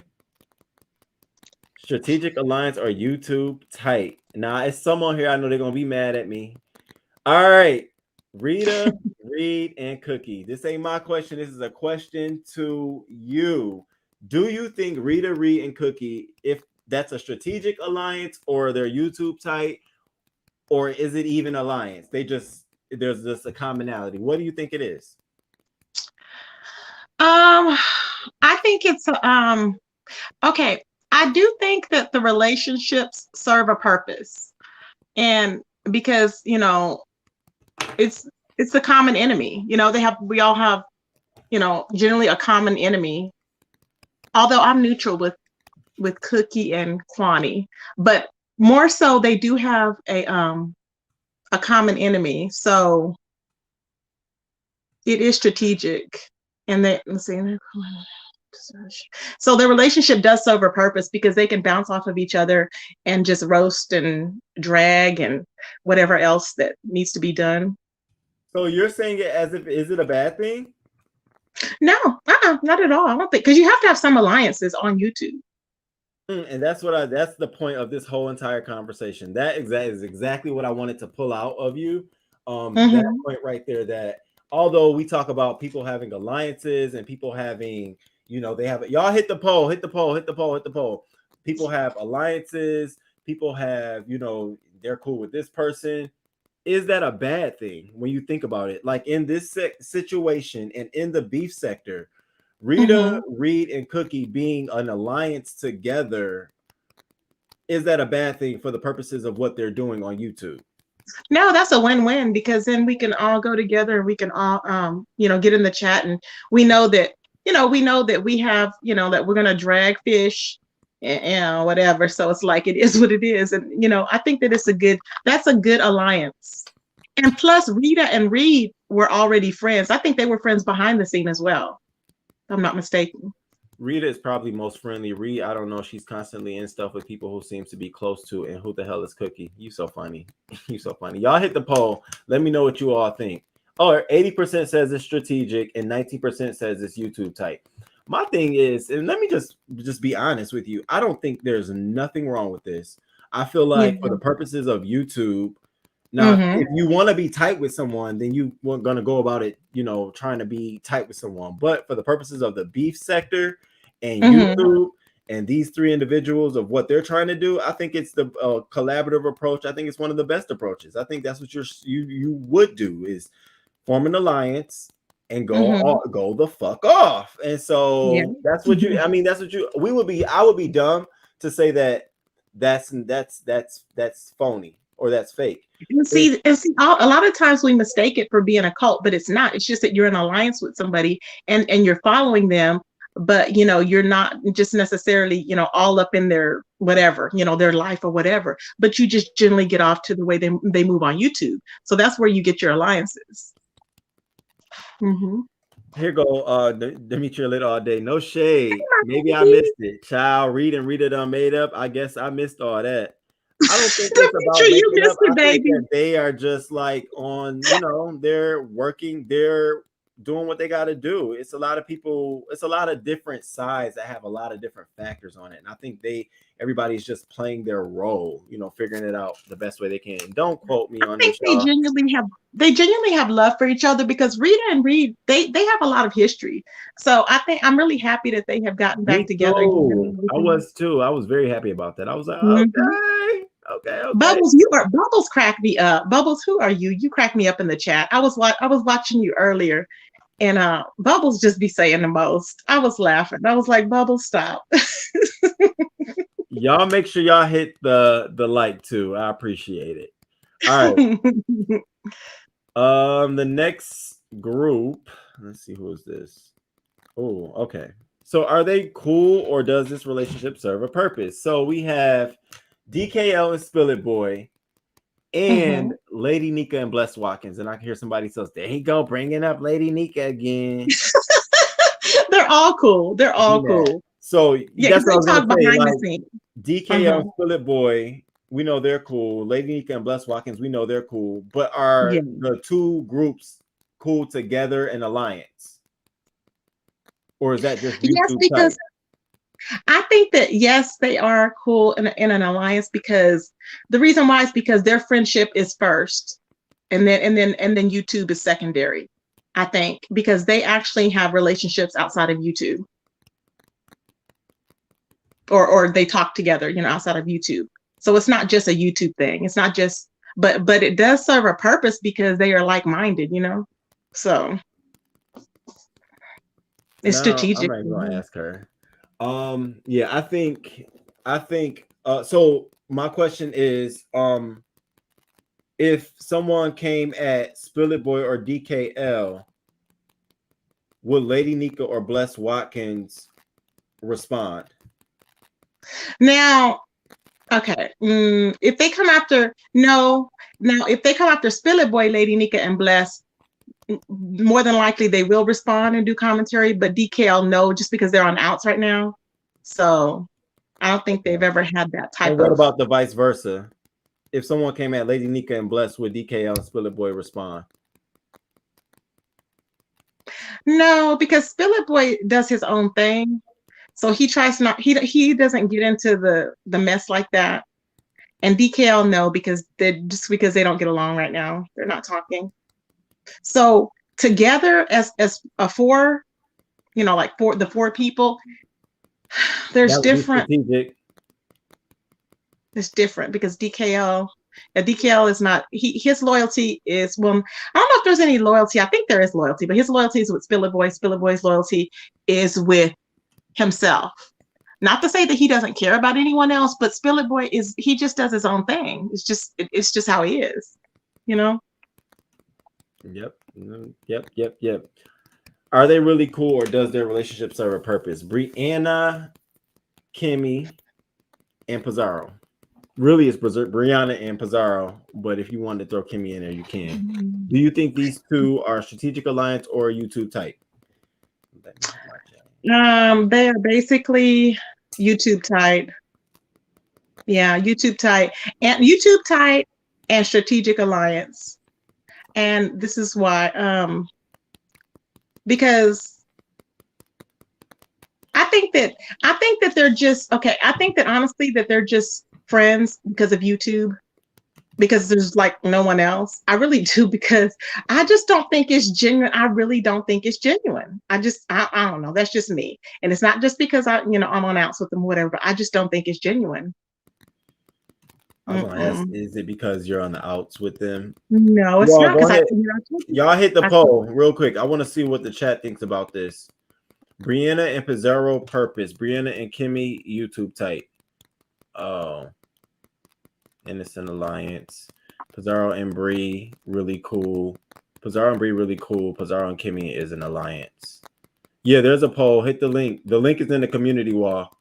Strategic alliance or YouTube tight. Now, it's someone here. I know they're gonna be mad at me. All right, Rita, Reed, and Cookie. This ain't my question. This is a question to you. Do you think Rita, Reed, and Cookie, if that's a strategic alliance or they're YouTube tight, or is it even alliance? There's just a commonality. What do you think it is? I think it's okay. I do think that the relationships serve a purpose, and because it's a common enemy. We all have generally a common enemy. Although I'm neutral with Cookie and Kwani, but more so they do have a common enemy. So it is strategic, and they let's see. So the relationship does serve a purpose because they can bounce off of each other and just roast and drag and whatever else that needs to be done. So you're saying it as if, is it a bad thing? No, not at all. I don't think, because you have to have some alliances on YouTube. And that's that's the point of this whole entire conversation. That is exactly what I wanted to pull out of you. That point right there, that although we talk about people having alliances and people having, they have, y'all hit the poll, hit the poll, hit the poll, hit the poll. People have alliances, people have, they're cool with this person. Is that a bad thing when you think about it? Like in this situation and in the beef sector, Rita, Reed, and Cookie being an alliance together, is that a bad thing for the purposes of what they're doing on YouTube? No, that's a win-win, because then we can all go together and we can all get in the chat, and we know that we have that we're gonna drag fish and whatever. So it's like, it is what it is, and I think that that's a good alliance. And plus, Rita and Reed were already friends. I think they were friends behind the scene as well, if I'm not mistaken. Rita is probably most friendly. Reed, I don't know. She's constantly in stuff with people who seems to be close to. And who the hell is Cookie? You so funny. You so funny. Y'all hit the poll. Let me know what you all think. Oh, 80% says it's strategic and 19% says it's YouTube type. My thing is, and let me just be honest with you, I don't think there's nothing wrong with this. I feel like for the purposes of YouTube, now, if you want to be tight with someone, then you weren't going to go about it, trying to be tight with someone. But for the purposes of the beef sector and YouTube and these three individuals of what they're trying to do, I think it's the collaborative approach. I think it's one of the best approaches. I think that's what you would do, is form an alliance and go the fuck off. And so that's what I would be dumb to say that that's phony or that's fake. And see, a lot of times we mistake it for being a cult, but it's not. It's just that you're in alliance with somebody and you're following them, but you're not just necessarily all up in their whatever, their life or whatever. But you just generally get off to the way they move on YouTube. So that's where you get your alliances. Here go Demetria lit all day. No shade. Maybe I missed it. Child, Reed and Rita done made up. I guess I missed all that. I don't think it's about making up. I think that they are just like on, they're working, they're doing what they got to do. It's a lot of people, it's a lot of different sides that have a lot of different factors on it. And I think everybody's just playing their role, figuring it out the best way they can. Don't quote me on this. They genuinely have love for each other, because Rita and Reed, they have a lot of history. So I think I'm really happy that they have gotten back together. I was too. I was very happy about that. I was like, okay. Bubbles cracked me up. Bubbles, who are you? You cracked me up in the chat. I was watching you earlier, and Bubbles just be saying the most. I was laughing. I was like, Bubbles, stop. Y'all make sure y'all hit the like too. I appreciate it. All right. The next group. Let's see, who is this? Oh, okay. So are they cool, or does this relationship serve a purpose? So we have DKL and Spill It Boy and Lady Nika and Bless Watkins. And I can hear somebody says, there he go, bringing up Lady Nika again. They're all cool. They're all cool. So that's what I was gonna say. Behind the scenes. DKL and Spill It Boy, we know they're cool. Lady Nika and Bless Watkins, we know they're cool. But are the two groups cool together in alliance? Or is that just YouTube because I think that yes, they are cool in an alliance, because the reason why is because their friendship is first, and then YouTube is secondary. I think because they actually have relationships outside of YouTube, or they talk together, outside of YouTube. So it's not just a YouTube thing. It's not just, but it does serve a purpose because they are like-minded, So. It's No, I'm strategic. not even gonna ask her. Yeah, I think so my question is if someone came at Spill It Boy or DKL, would Lady Nika or Bless Watkins respond? Now, okay. If they come after, no. Now, if they come after Spill It Boy, Lady Nika, and Bless, more than likely they will respond and do commentary, but DKL, no, just because they're on outs right now. So I don't think they've ever had that type And what of. about the vice versa? If someone came at Lady Nika and Bless, would DKL and Spill It Boy respond? No, because Spill It Boy does his own thing. So he tries not, he doesn't get into the mess like that. And DKL, no, because they don't get along right now. They're not talking. So together as a four, like the four people, there's That would be different. strategic. It's different because DKL is not. His loyalty is, well, I don't know if there's any loyalty. I think there is loyalty, but his loyalty is with Spill It Boy. Spill It Boy's loyalty is with himself. Not to say that he doesn't care about anyone else, but Spill It Boy he just does his own thing. It's just how he is, you know. Yep. Are they really cool, or does their relationship serve a purpose? Brianna, Kimmy, and Pizarro. Really, it's Brianna and Pizarro, but if you wanted to throw Kimmy in there, you can. Do you think these two are a strategic alliance or YouTube type? They are basically YouTube tight. Yeah, YouTube tight and strategic alliance. And this is why, because I think that they're just okay. I think that honestly that they're just friends because of YouTube, because there's like no one else. I really do, because I just don't think it's genuine. I really don't think it's genuine. I don't know. That's just me. And it's not just because I'm on outs with them, whatever, but I just don't think it's genuine. I was gonna ask, is it because you're on the outs with them? No, it's not. Y'all hit the poll real quick. I want to see what the chat thinks about this. Brianna and Pizarro purpose. Brianna and Kimmy YouTube type. Oh, innocent alliance. Pizarro and Bree really cool. Pizarro and Bree really cool. Pizarro and Kimmy is an alliance. Yeah, there's a poll. Hit the link. The link is in the community wall.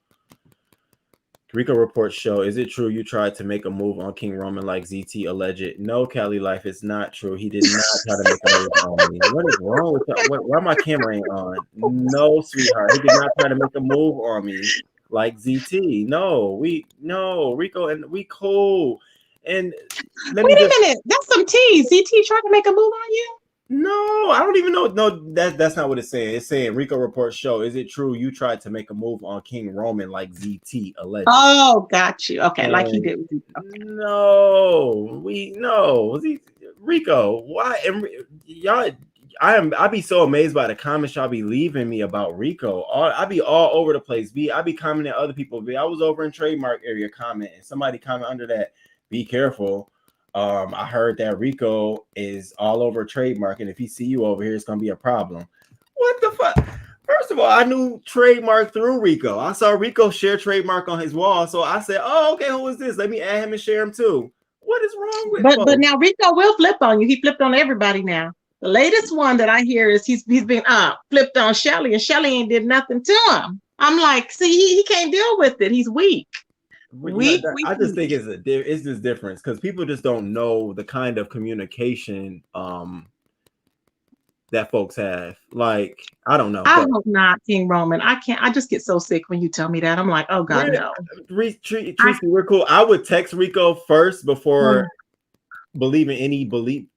Rico reports show, is it true you tried to make a move on King Roman like ZT alleged? No, Cali Life, it's not true. He did not try to make a move on me. What is wrong with that? Why my camera ain't on? No, sweetheart. He did not try to make a move on me like ZT. No, Rico, and we cool. And wait a minute. That's some tea. ZT tried to make a move on you? No, I don't even know. No, that's not what it's saying. It's saying Rico reports show, is it true you tried to make a move on King Roman like ZT alleged? Oh, got you. Okay, and like he did. Okay. No, Rico, why? And y'all, I be so amazed by the comments y'all be leaving me about Rico. I be all over the place. I be commenting other people. I was over in trademark area commenting. Somebody comment under that, be careful. I heard that Rico is all over trademark, and if he see you over here, it's gonna be a problem. What the fuck? First of all, I knew trademark through Rico. I saw Rico share trademark on his wall, so I said, "Oh, okay, who is this? Let me add him and share him too." What is wrong with? But now Rico will flip on you. He flipped on everybody now. The latest one that I hear is he's been flipped on Shelly, and Shelly ain't did nothing to him. I'm like, see, he can't deal with it. He's weak. I just think it's this difference because people just don't know the kind of communication that folks have. Like, I don't know. I hope not, King Roman. I can't. I just get so sick when you tell me that. I'm like, oh God, no. Treecey, we're cool. I would text Rico first before believing anybody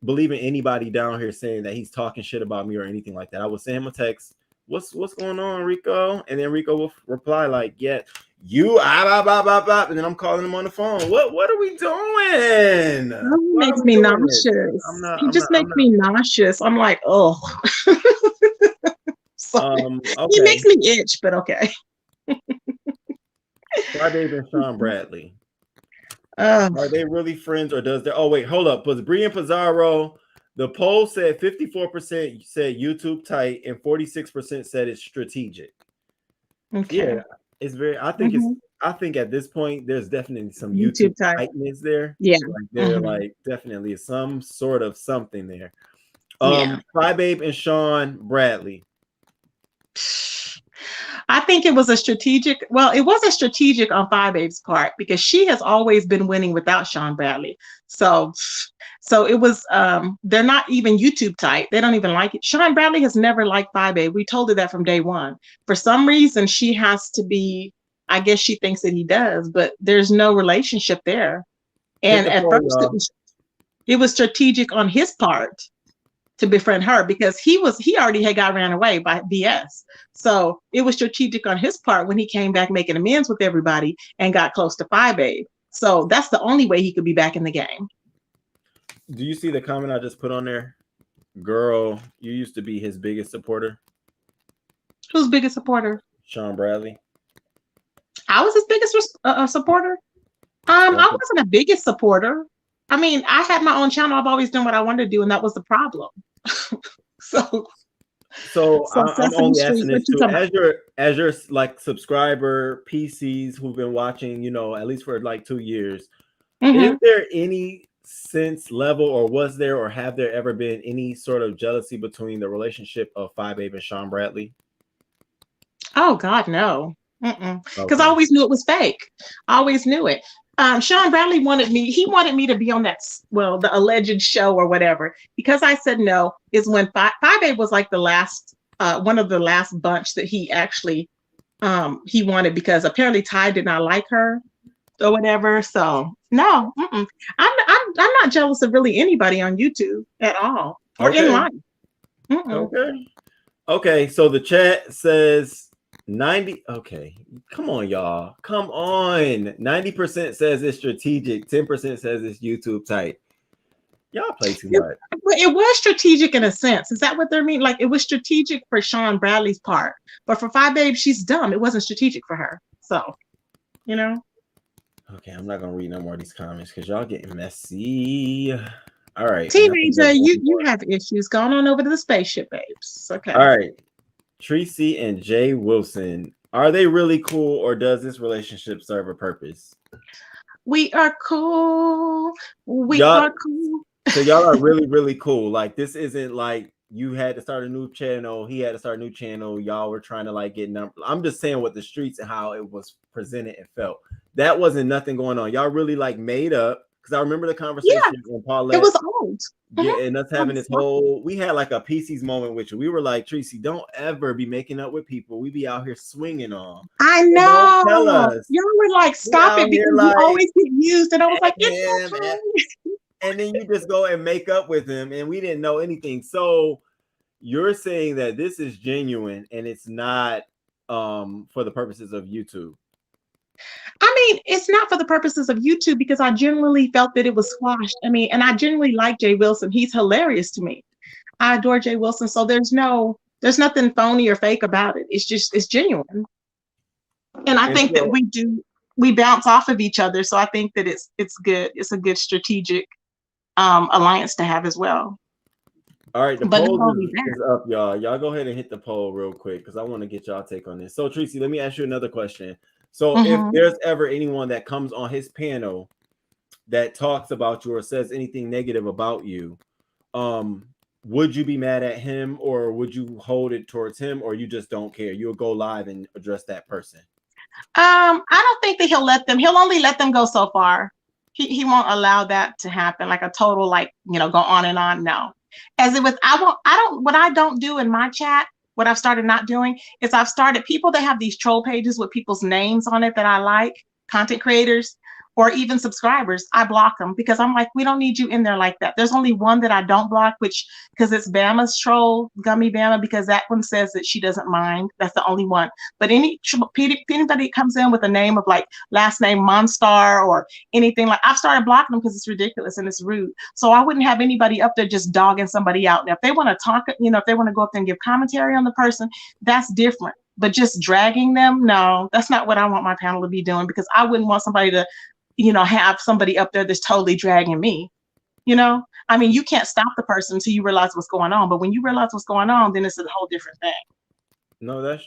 down here saying that he's talking shit about me or anything like that. I would send him a text. What's going on, Rico? And then Rico will reply like, yeah, you and then I'm calling him on the phone. What are we doing? He makes me nauseous. He just makes me nauseous. I'm like, oh. Okay. He makes me itch, but okay. Friday and Sean Bradley. Are they really friends, or does there? Oh wait, hold up. Was Bree and Pizarro The poll said 54% said YouTube tight and 46% said it's strategic. Okay. Yeah, it's very. I think it's. I think at this point there's definitely some YouTube type. tightness there. Yeah. Like there, like definitely some sort of something there. Yeah. Cry Babe and Sean Bradley. I think it was a strategic. Well, it wasn't strategic on Five Babe's part because she has always been winning without Sean Bradley. So it was. They're not even YouTube tight. They don't even like it. Sean Bradley has never liked Five Babe. We told her that from day one. For some reason, she has to be. I guess she thinks that he does, but there's no relationship there. And at first, it was strategic on his part to befriend her because he already had got ran away by BS. So it was strategic on his part when he came back making amends with everybody and got close to Five Babe. So that's the only way he could be back in the game. Do you see the comment I just put on there? Girl, you used to be his biggest supporter. Who's biggest supporter? Sean Bradley. I was his biggest supporter. I wasn't the biggest supporter. I mean, I had my own channel. I've always done what I wanted to do, and that was the problem. So I'm only asking this too. As your like subscriber PCs who've been watching, at least for like 2 years, is there any sense level, or was there, or have there ever been any sort of jealousy between the relationship of Five Babe and Sean Bradley? Oh God, no. Because I always knew it was fake. I always knew it. Sean Bradley wanted me to be on the alleged show or whatever. Because I said no, is when Five Babe was like the last, one of the last bunch that he actually, he wanted, because apparently Ty did not like her or whatever. So no, I'm not jealous of really anybody on YouTube at all or in life. Okay. So the chat says 90. Okay, come on, y'all. Come on. 90% says it's strategic. 10% says it's YouTube tight. Y'all play too much. It was strategic in a sense. Is that what they mean? Like, it was strategic for Sean Bradley's part, but for Five Babe, she's dumb. It wasn't strategic for her. So, Okay, I'm not gonna read no more of these comments because y'all getting messy. All right. Teenager, you have issues. Going on over to the spaceship, babes. Okay. All right. Treecey and Jay Wilson, are they really cool, or does this relationship serve a purpose? We are cool. We are cool. So y'all are really, really cool. Like, this isn't like you had to start a new channel, he had to start a new channel, y'all were trying to like get numbers. I'm just saying what the streets and how it was presented and felt. That wasn't nothing going on. Y'all really like made up. Because I remember the conversation when Paulette. It was old. Yeah, and us having this whole, we had like a PC's moment with you. We were like, Treecey, don't ever be making up with people. We be out here swinging on. I know. Don't tell us. Y'all were like, stop it, because you always get used. And I was like, it's okay. And then you just go and make up with him, and we didn't know anything. So you're saying that this is genuine and it's not for the purposes of YouTube. I mean, it's not for the purposes of YouTube because I genuinely felt that it was squashed. I mean, and I genuinely like Jay Wilson. He's hilarious to me. I adore Jay Wilson. So there's nothing phony or fake about it. It's genuine. And I think that we bounce off of each other. So I think that it's good. It's a good strategic alliance to have as well. All right, the poll is up, y'all. Y'all go ahead and hit the poll real quick because I want to get y'all take on this. So, Treecey, let me ask you another question. So if there's ever anyone that comes on his panel that talks about you or says anything negative about you, would you be mad at him, or would you hold it towards him, or you just don't care? You'll go live and address that person. I don't think that he'll only let them go so far. He won't allow that to happen, like a total, like, go on and on. No. As it was, what I don't do in my chat, what I've started not doing is I've started people that have these troll pages with people's names on it that I like, content creators, or even subscribers. I block them because I'm like, we don't need you in there like that. There's only one that I don't block, because it's Bama's troll, Gummy Bama, because that one says that she doesn't mind. That's the only one. But anybody comes in with a name of like last name Monstar or anything, like, I've started blocking them because it's ridiculous and it's rude. So I wouldn't have anybody up there just dogging somebody out. Now, if they want to talk, if they want to go up there and give commentary on the person, that's different. But just dragging them, no, that's not what I want my panel to be doing, because I wouldn't want somebody to have somebody up there that's totally dragging me. I mean, you can't stop the person until you realize what's going on. But when you realize what's going on, then it's a whole different thing. No, that's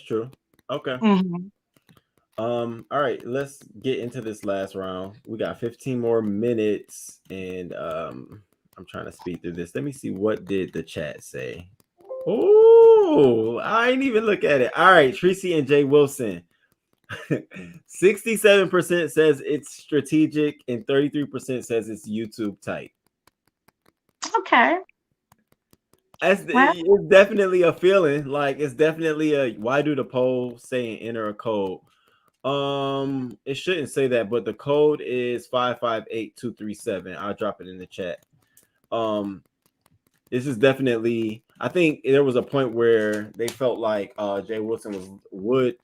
true. Okay. Mm-hmm. All right, let's get into this last round. We got 15 more minutes, and I'm trying to speed through this. Let me see, what did the chat say? Oh, I ain't even look at it. All right, Treecey and Jay Wilson. 67% says it's strategic, and 33% says it's YouTube type. Okay. It's definitely a feeling. Like, it's definitely a, why do the poll say enter a code? It shouldn't say that, but the code is 558237. I'll drop it in the chat. This is definitely, I think there was a point where they felt like Jay Wilson would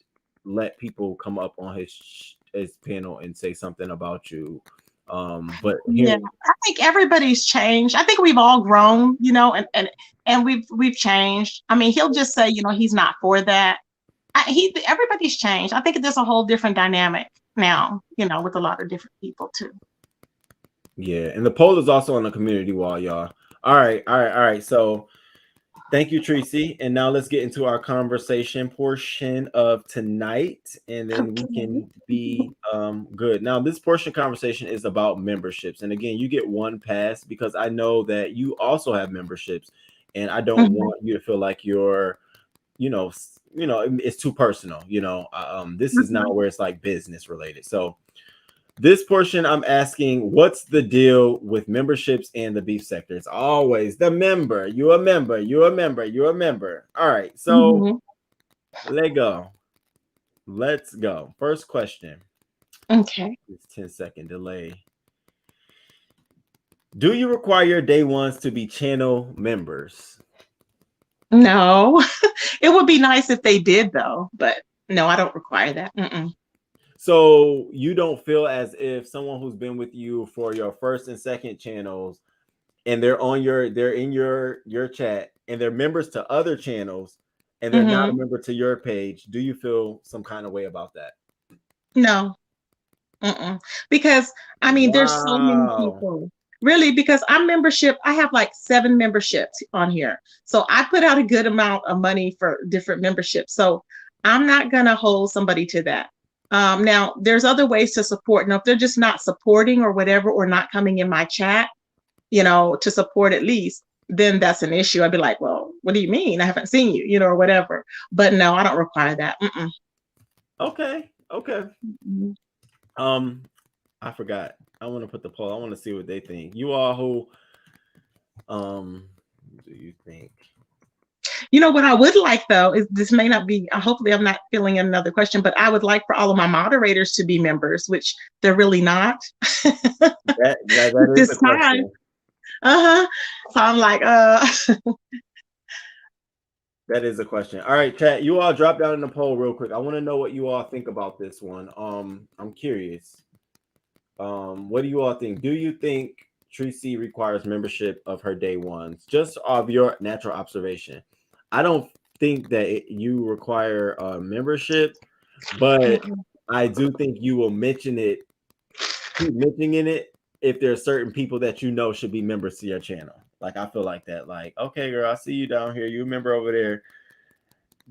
let people come up on his panel and say something about you. But yeah, I think everybody's changed. I think we've all grown, you know, and we've changed. I mean, he'll just say, you know, he's not for that. Everybody's changed. I think there's a whole different dynamic now, you know, with a lot of different people too. Yeah, and the poll is also on the community wall, y'all. All right. So thank you, Treecey. And now let's get into our conversation portion of tonight, and then we can be good. Now, this portion of conversation is about memberships. And again, you get one pass because I know that you also have memberships, and I don't want you to feel like you're, you know, it's too personal. You know, this is not where it's like business related. So this portion, I'm asking, what's the deal with memberships and the beef sector? It's always the member. You're a member. You're a member. You're a member. All right. So let's go. First question. Okay. It's 10-second delay. Do you require your day ones to be channel members? No. It would be nice if they did, though. But no, I don't require that. So you don't feel as if someone who's been with you for your first and second channels, and they're in your chat, and they're members to other channels, and they're not a member to your page, do you feel some kind of way about that? No. Because I mean, there's so many people. Really, because I'm membership, I have like 7 memberships on here. So I put out a good amount of money for different memberships. So I'm not gonna hold somebody to that. Now there's other ways to support. Now, if they're just not supporting or whatever, or not coming in my chat, you know, to support at least, then that's an issue. I'd be like, well, what do you mean? I haven't seen you, you know, or whatever. But no, I don't require that. Okay. I forgot. I want to put the poll. I want to see what they think. You all who do you think? You know what I would like, though, is this may not be, hopefully I'm not filling in another question, but I would like for all of my moderators to be members, which they're really not. That is this time. So I'm like, That is a question. All right, chat. You all drop down in the poll real quick. I want to know what you all think about this one. I'm curious. What do you all think? Do you think Treecey requires membership of her day ones? Just of your natural observation. I don't think that you require a membership, but I do think you will keep mentioning it if there are certain people that you know should be members to your channel. Like, I feel like that. Like, okay, girl, I see you down here. You a member over there.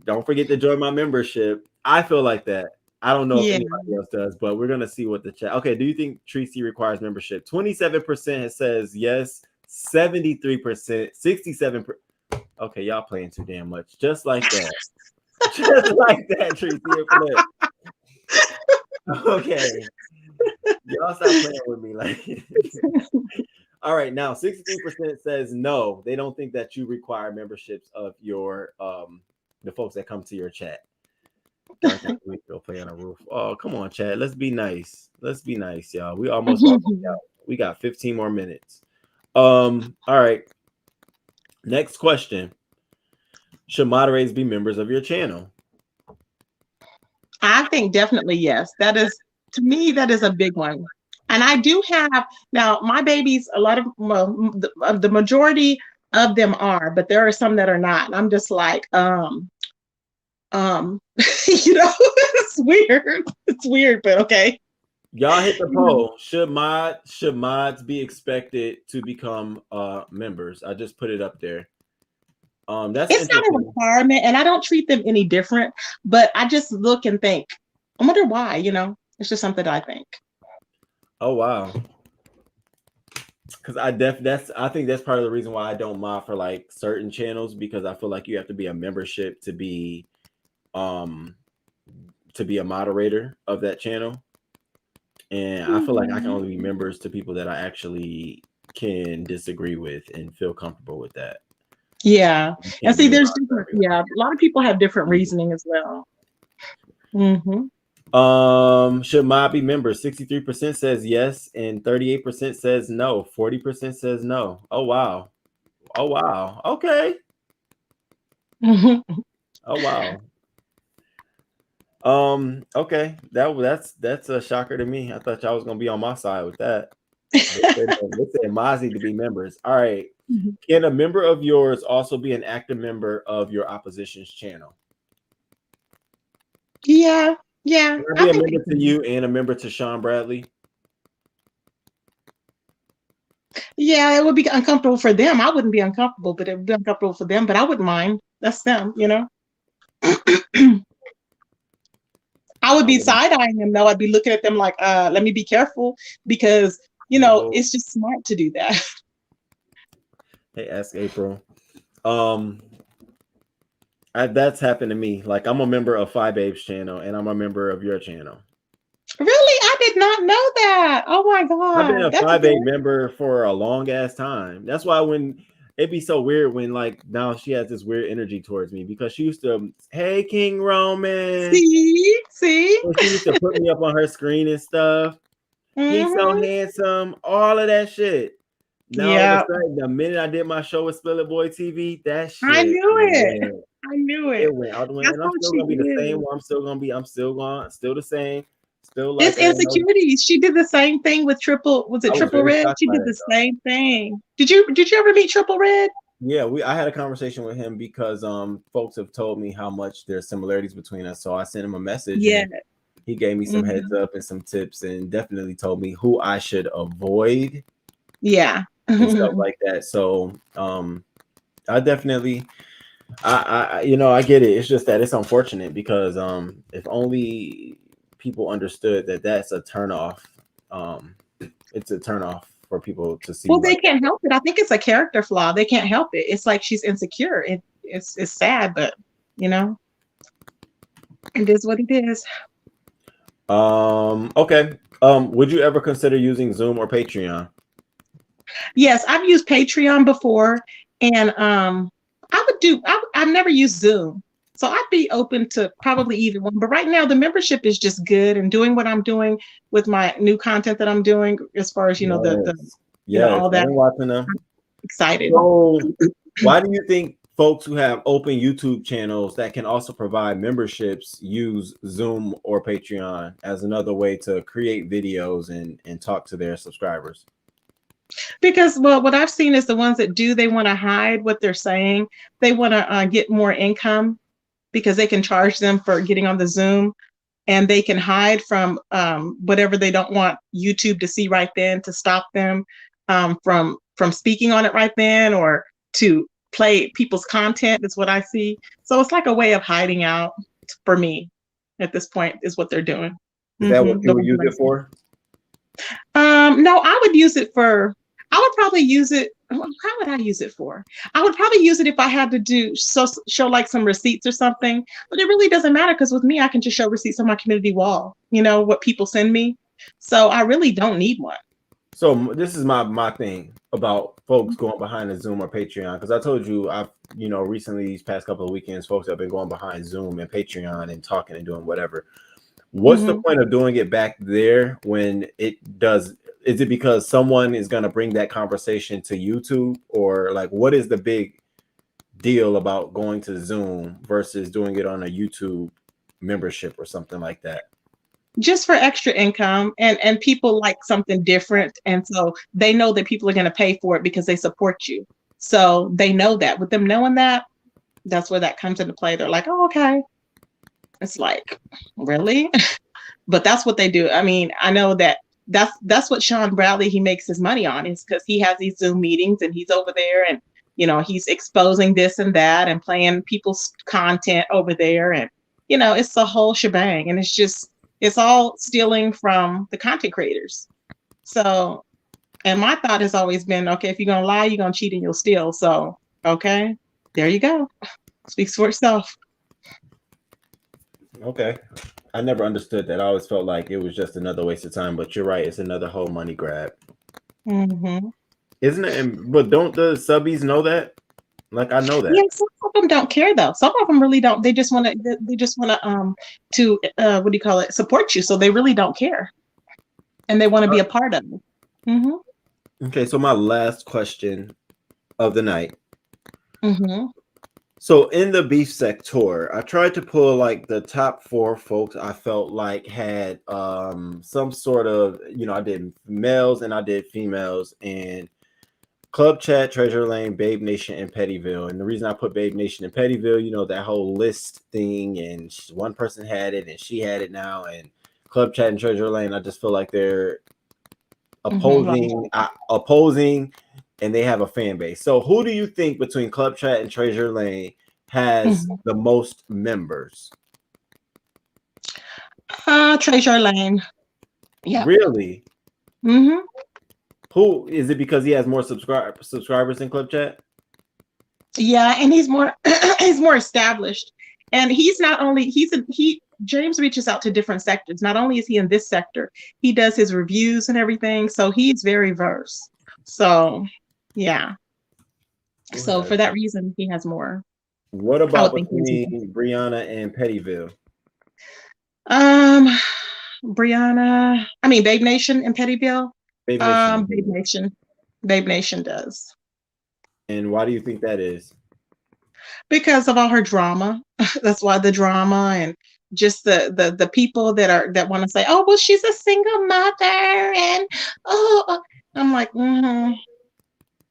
Don't forget to join my membership. I feel like that. I don't know if anybody else does, but we're gonna see what the chat. Okay, do you think Treecey requires membership? 27% says yes. 73%, 67%. Okay, y'all playing too damn much. Just like that. Just like that, Treecey. Okay. Y'all stop playing with me. Like. All right, now 63% says no. They don't think that you require memberships of your the folks that come to your chat. We go play on a roof. Oh, come on, chat. Let's be nice. Let's be nice, y'all. We almost out. We got 15 more minutes. All right. Next question. Should moderators be members of your channel? I think definitely yes. That is, to me, that is a big one. And I do have, now my babies, a lot of, the majority of them are, but there are some that are not. And I'm just like, you know, it's weird. It's weird, but okay. Y'all hit the poll. Should mods be expected to become members? I just put it up there. That's It's not a interesting. requirement, and I don't treat them any different, but I just look and think, I wonder why, it's just something that I think. Oh wow. Because I think that's part of the reason why I don't mod for like certain channels, because I feel like you have to be a membership to be a moderator of that channel. And I feel like I can only be members to people that I actually can disagree with and feel comfortable with that. Yeah. And see, there's different, a lot of people have different reasoning as well. Should mod be members? 63% says yes, and 38% says no. 40% says no. Oh wow. Okay. Oh wow. Okay. That's a shocker to me. I thought y'all was gonna be on my side with that. They said mods need to be members. All right. Can a member of yours also be an active member of your opposition's channel? Yeah. Can I be a member to you and a member to Sean Bradley? Yeah, it would be uncomfortable for them. I wouldn't be uncomfortable, but it would be uncomfortable for them. But I wouldn't mind. That's them, I would be side-eyeing them though. I'd be looking at them like, let me be careful, because it's just smart to do that. Hey, ask April. That's happened to me. Like, I'm a member of Five Babes channel, and I'm a member of your channel. Really? I did not know that. Oh my god! I've been a Five Babe member for a long ass time. That's why when it'd be so weird when like now she has this weird energy towards me, because she used to, hey King Roman. See? She used to put me up on her screen and stuff. He's so handsome, all of that shit. Now all of a sudden, the minute I did my show with Spill It Boy TV, that shit. I knew it. I knew it. It went out the window. And I'm still gonna be the same. I'm still the same. Still like it's insecurities. She did the same thing with Triple Red? She did the same thing. Did you ever meet Triple Red? Yeah, I had a conversation with him because folks have told me how much there's similarities between us. So I sent him a message. Yeah. He gave me some heads up and some tips, and definitely told me who I should avoid. Yeah. And stuff like that. So I definitely I get it. It's just that it's unfortunate because if only people understood that that's a turnoff. It's a turnoff for people to see. Well, they can't help it. I think it's a character flaw. They can't help it. It's like she's insecure. It's sad, but it is what it is. Okay. Would you ever consider using Zoom or Patreon? Yes, I've used Patreon before, and I've never used Zoom. So I'd be open to probably either one. But right now the membership is just good, and doing what I'm doing with my new content that I'm doing as far as all that. I'm watching them. I'm excited. So why do you think folks who have open YouTube channels that can also provide memberships use Zoom or Patreon as another way to create videos and talk to their subscribers? Because, well, what I've seen is the ones that do, they want to hide what they're saying. They want to get more income because they can charge them for getting on the Zoom, and they can hide from whatever they don't want YouTube to see right then, to stop them from speaking on it right then, or to play people's content is what I see. So it's like a way of hiding out for me at this point is what they're doing. Is that what you would use it for? No, I would use it for, I would probably use it. How would I use it for? I would probably use it if I had to show like some receipts or something, but it really doesn't matter because with me, I can just show receipts on my community wall, what people send me. So I really don't need one. So this is my thing about folks going behind the Zoom or Patreon, because I told you I've recently these past couple of weekends, folks have been going behind Zoom and Patreon and talking and doing whatever. What's the point of doing it back there when it does? Is it because someone is going to bring that conversation to YouTube, or like what is the big deal about going to Zoom versus doing it on a YouTube membership or something like that? Just for extra income, and people like something different, and so they know that people are going to pay for it because they support you. So they know that. With them knowing that, that's where that comes into play. They're like, oh, okay. It's like, really? but that's what they do. I mean, I know that's what Sean Bradley, he makes his money on, is because he has these Zoom meetings and he's over there and he's exposing this and that and playing people's content over there, and it's the whole shebang, and it's all stealing from the content creators. So, and my thought has always been, okay, if you're gonna lie, you're gonna cheat, and you'll steal. So, okay, there you go. Speaks for itself. Okay. I never understood that. I always felt like it was just another waste of time, but you're right. It's another whole money grab. Mm-hmm. Isn't it? But don't the subbies know that? Like, I know that. Yeah, some of them don't care though. Some of them really don't. They just want to. They just want to what do you call it? Support you. So they really don't care, and they want to be a part of it. Mm-hmm. Okay, so my last question of the night. Mm-hmm. So in the beef sector, I tried to pull like the top 4 folks I felt like had some sort of, I did males and I did females, and Club Chat, Treasure Lane, Babe Nation, and Pettyville. And the reason I put Babe Nation and Pettyville, that whole list thing, and one person had it and she had it now, and Club Chat and Treasure Lane, I just feel like they're opposing, and they have a fan base. So who do you think between Club Chat and Treasure Lane has the most members? Treasure Lane. Yeah. Really? Mm-hmm. Who is it? Because he has more subscribers than Club Chat? Yeah, and he's more he's more established. And he's not only James reaches out to different sectors. Not only is he in this sector, he does his reviews and everything. So he's very versed. So yeah. Okay. So for that reason, he has more. What about between Brianna and Pettyville? Brianna, I mean Babe Nation and Pettyville. Babe Nation. Babe Nation. Babe Nation does. And why do you think that is? Because of all her drama. That's why the drama, and just the people that want to say, oh well, she's a single mother, and I'm like,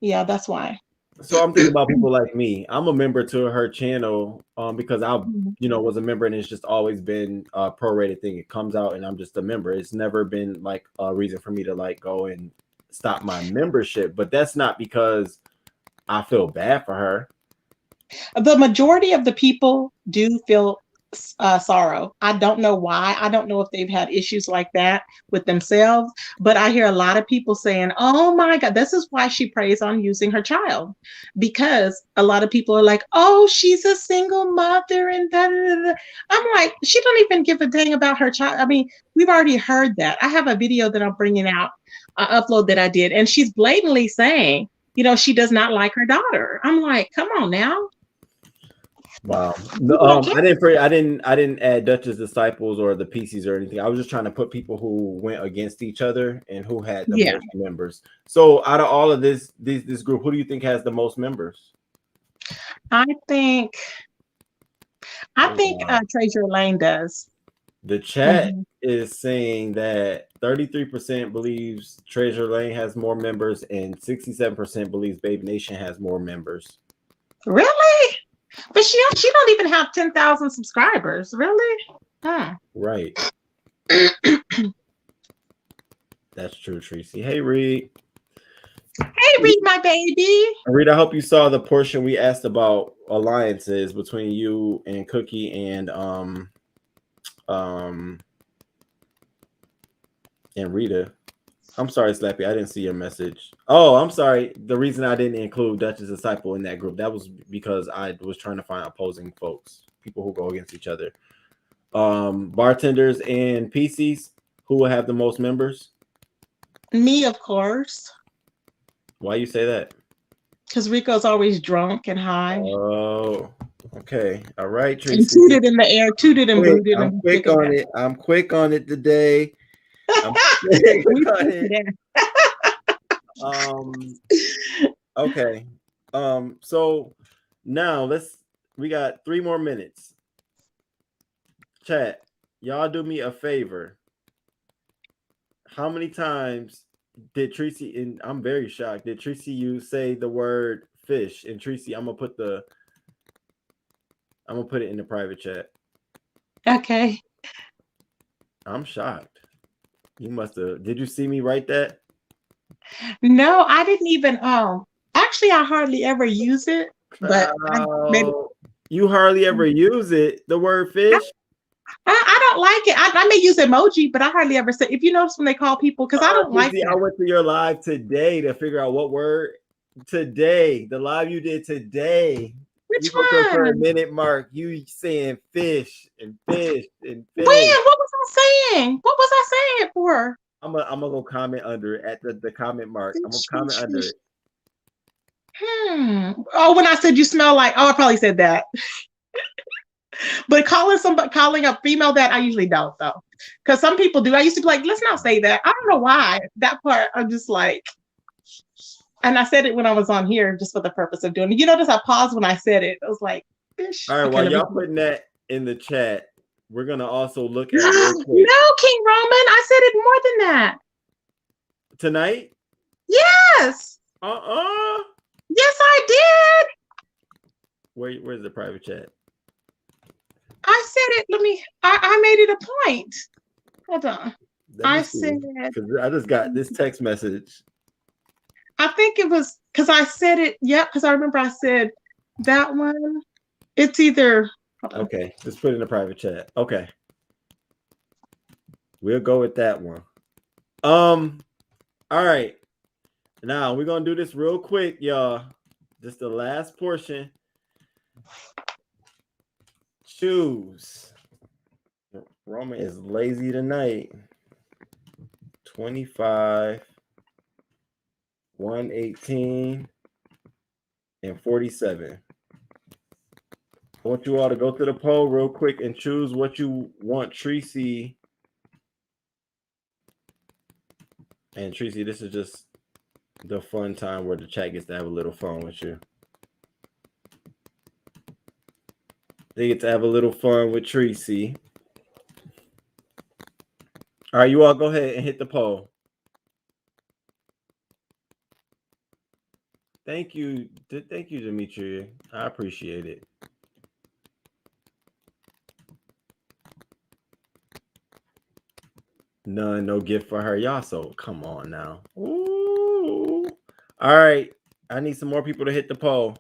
yeah, that's why. So I'm thinking about people like me. I'm a member to her channel because I was a member, and it's just always been a prorated thing. It comes out and I'm just a member. It's never been like a reason for me to like go and stop my membership, but that's not because I feel bad for her. The majority of the people do feel sorrow. I don't know why. I don't know if they've had issues like that with themselves, but I hear a lot of people saying, oh my God, this is why she preys on using her child, because a lot of people are like, oh, she's a single mother and da, da, da. I'm like, she don't even give a dang about her child. I mean, we've already heard that. I have a video that I'm bringing out, upload that I did, and she's blatantly saying, she does not like her daughter. I'm like, come on now. Wow. I didn't add Duchess disciples or the PCs or anything. I was just trying to put people who went against each other and who had the most members. So out of all of this group, who do you think has the most members? I think Treasure Lane does. The chat is saying that 33% believes Treasure Lane has more members and 67% believes Babe Nation has more members. Really? But she don't even have 10,000 subscribers, really? Right. That's true, Treecey. Hey, Reed. Hey, Reed, my baby. Reed, I hope you saw the portion we asked about alliances between you and Cookie and Rita. I'm sorry, Slappy. I didn't see your message. Oh, I'm sorry. The reason I didn't include Duchess Disciple in that group, that was because I was trying to find opposing folks, people who go against each other. Bartenders and PCs, who will have the most members? Me, of course. Why you say that? Because Rico's always drunk and high. Oh, okay. All right, Treecey. And tooted in the air, tooted and booted. I'm quick on it. I'm quick on it today. Okay. So now we got 3 more minutes. Chat, y'all do me a favor. How many times did Treecey, and I'm very shocked, did Treecey you say the word fish? And Treecey, I'm gonna put it in the private chat. Okay. I'm shocked. You must have. Did you see me write that? No, I didn't even. Actually, I hardly ever use it, but maybe Oh, you hardly ever use it. The word fish. I don't like it. I may use emoji, but I hardly ever say. If you notice when they call people, because I don't like See, I that. went to your live today to figure out what word today. The live you did today. Which You go to a certain one? minute mark. You saying fish and fish and When? fish. What was I saying? What was I saying it for? I'm gonna go comment under it at the comment mark. I'm gonna Fish, comment fish, under fish. it. Oh, when I said you smell like, oh, I probably said that. But calling a female that I usually don't though, because some people do. I used to be like, let's not say that. I don't know why. That part I'm just like, and I said it when I was on here just for the purpose of doing it. You notice I paused when I said it. I was like, fish. All right, Okay, while let me. y'all putting that in the chat, we're gonna also look at No, real quick King Roman, I said it more than that. tonight. Yes. Uh-uh. Yes, I did. Where's the private chat? I said it. I made it a point. Hold on. I said, because I just got this text message. I think it was because I said it. Yep, because I remember I said that one. It's either. Okay, just put it in the private chat. Okay. We'll go with that one. All right. Now we're gonna do this real quick, y'all. Just the last portion. Choose. Roman is lazy tonight. 25, 118, and 47. I want you all to go to the poll real quick and choose what you want Treecey. And Treecey, this is just the fun time where the chat gets to have a little fun with you. They get to have a little fun with Treecey. All right, you all go ahead and hit the poll. Thank you, Demetria. I appreciate it. None, no gift for her. Y'all, so come on now. Ooh. All right, I need some more people to hit the poll.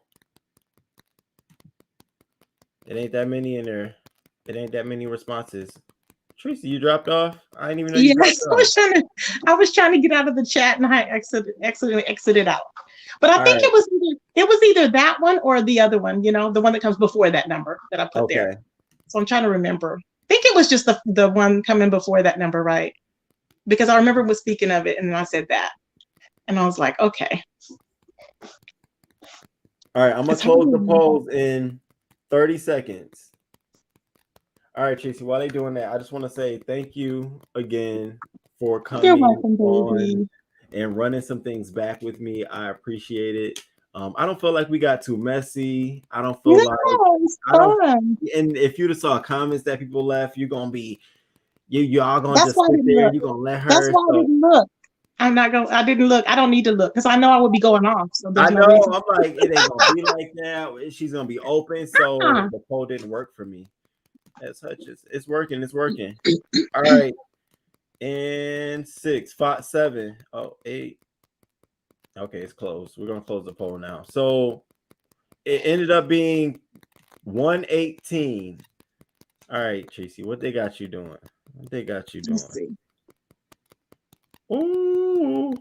It ain't that many in there. It ain't that many responses. Treecey, you dropped off? I didn't even know you Yes, dropped off. I was trying to get out of the chat and I accidentally exited out. But I think right. it was either that one or the other one, you know, the one that comes before that number that I put there. So I'm trying to remember. I think it was just the one coming before that number, right? Because I remember was speaking of it and then I said that. And I was like, okay. All right, I'm gonna close the polls in 30 seconds. All right, Treecey, while they're doing that, I just want to say thank you again for coming on and running some things back with me. I appreciate it. I don't feel like we got too messy. I don't feel and if you saw comments that people left, you're gonna be y'all gonna just sit there and you're gonna let her. That's why I didn't look. I didn't look. I don't need to look because I know I would be going off. So there's no reason. I'm like, it ain't gonna be like that. She's gonna be open. So the poll didn't work for me. As such, it's working. It's working. All right. And 6, 5, 7, 8. Okay, it's closed. We're gonna close the poll now. So it ended up being 118. All right, Treecey, what they got you doing? What they got you doing? Ooh,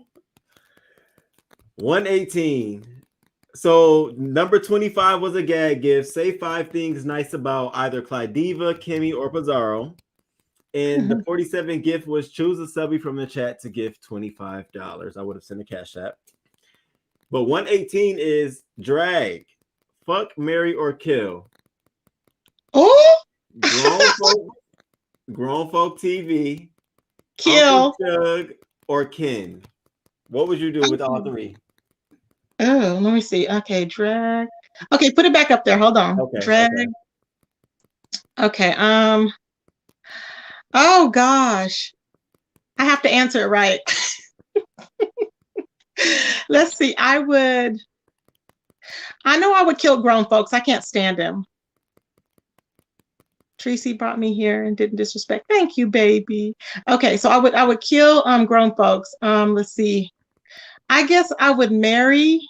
118. So number 25 was a gag gift. Say 5 things nice about either Clydiva, Kimmy, or Pizarro. And the 47 gift was choose a subbie from the chat to gift $25. I would have sent a cash app. But 118 is drag. Fuck, marry, or kill. Oh, grown folk TV. Kill. Uncle Doug or Ken. What would you do with all 3? Oh, let me see. Okay, drag. Okay, put it back up there. Hold on. Okay. Drag. Okay. Oh gosh. I have to answer it right. Let's see. I know I would kill grown folks. I can't stand them. Treecey brought me here and didn't disrespect. Thank you, baby. Okay, so I would kill grown folks. Let's see. I guess I would marry.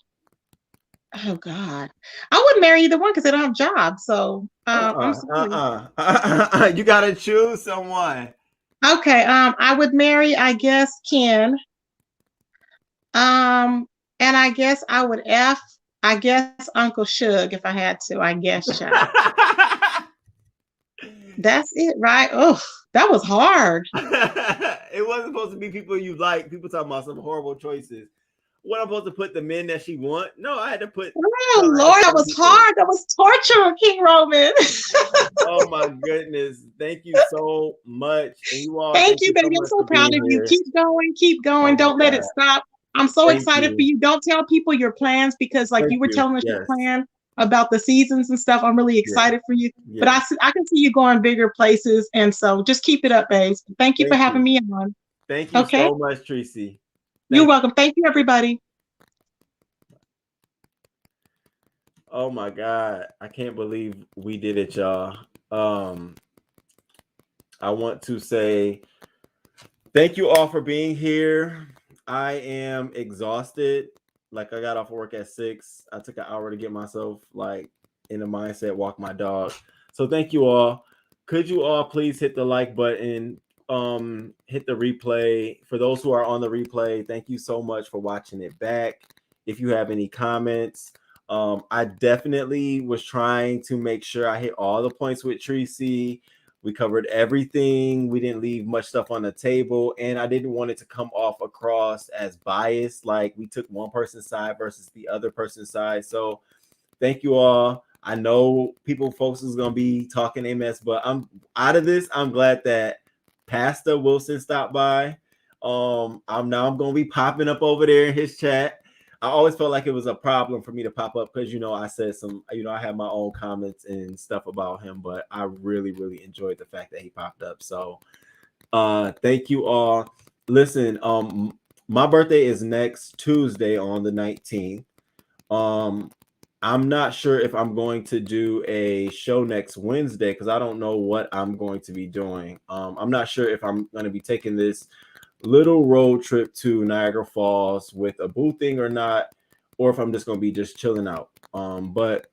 Oh God, I wouldn't marry either one because they don't have jobs. So I'm sorry. You gotta choose someone. Okay, I would marry, I guess, Ken. And I guess I would I guess Uncle Shug if I had to. I guess, child. That's it, right? Oh, that was hard. It wasn't supposed to be people you like. People talking about some horrible choices. What I'm supposed to put the men that she want? No, I had to put. Oh Lord, that was hard. That was torture, King Roman. Oh my goodness! Thank you so much, and you all. Thank you, baby. I'm so proud of you. Keep going, keep going. Don't let it stop. I'm so excited for you. Don't tell people your plans because, like, you were telling us your plan about the seasons and stuff. I'm really excited for you. But I can see you going bigger places, and so just keep it up, babes. Thank you for having me on. Thank you so much, Treecey. You're welcome. Thank you, everybody. Oh my God. I can't believe we did it, y'all. I want to say thank you all for being here. I am exhausted. Like, I got off work at 6. I took an hour to get myself like in the mindset, walk my dog. So thank you all. Could you all please hit the like button? Hit the replay. For those who are on the replay, thank you so much for watching it back. If you have any comments, I definitely was trying to make sure I hit all the points with Treecey. We covered everything. We didn't leave much stuff on the table, and I didn't want it to come off across as biased, like we took one person's side versus the other person's side. So thank you all. I know folks is gonna be talking a mess, but I'm out of this. I'm glad that Pastor Wilson stopped by. I'm gonna be popping up over there in his chat. I always felt like it was a problem for me to pop up because, I said I have my own comments and stuff about him, but I really, really enjoyed the fact that he popped up. So thank you all. Listen, my birthday is next Tuesday on the 19th. I'm not sure if I'm going to do a show next Wednesday because I don't know what I'm going to be doing. I'm not sure if I'm going to be taking this little road trip to Niagara Falls with a boo thing or not, or if I'm just going to be just chilling out. But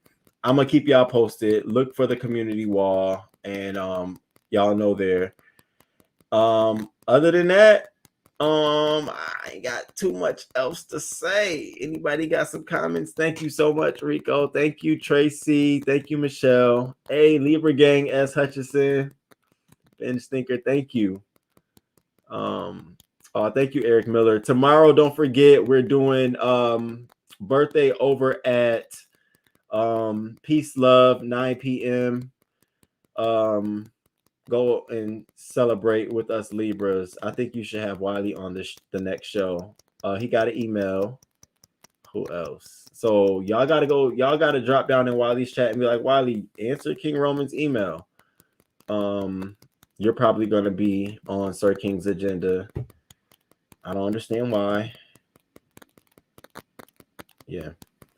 I'm going to keep y'all posted. Look for the community wall, and y'all know there. Other than that, I ain't got too much else to say. Anybody got some comments? Thank you so much, Rico. Thank you, Treecey. Thank you, Michelle. Hey, Libra Gang S. Hutchison. Ben Stinker, thank you. Thank you, Eric Miller. Tomorrow, don't forget, we're doing birthday over at Peace Love, 9 p.m. Go and celebrate with us Libras. I think you should have Wiley on the next show. He got an email. Who else? So y'all gotta go. Y'all gotta drop down in Wiley's chat and be like, Wiley, answer King Roman's email. You're probably gonna be on Sir King's agenda. I don't understand why. Yeah.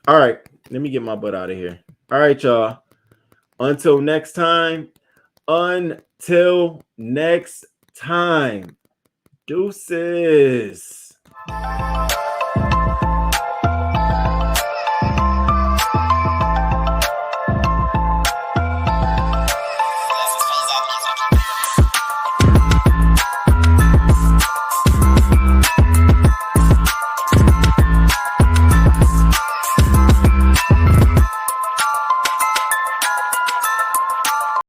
All right. Let me get my butt out of here. All right, y'all. Until next time. Until next time, deuces.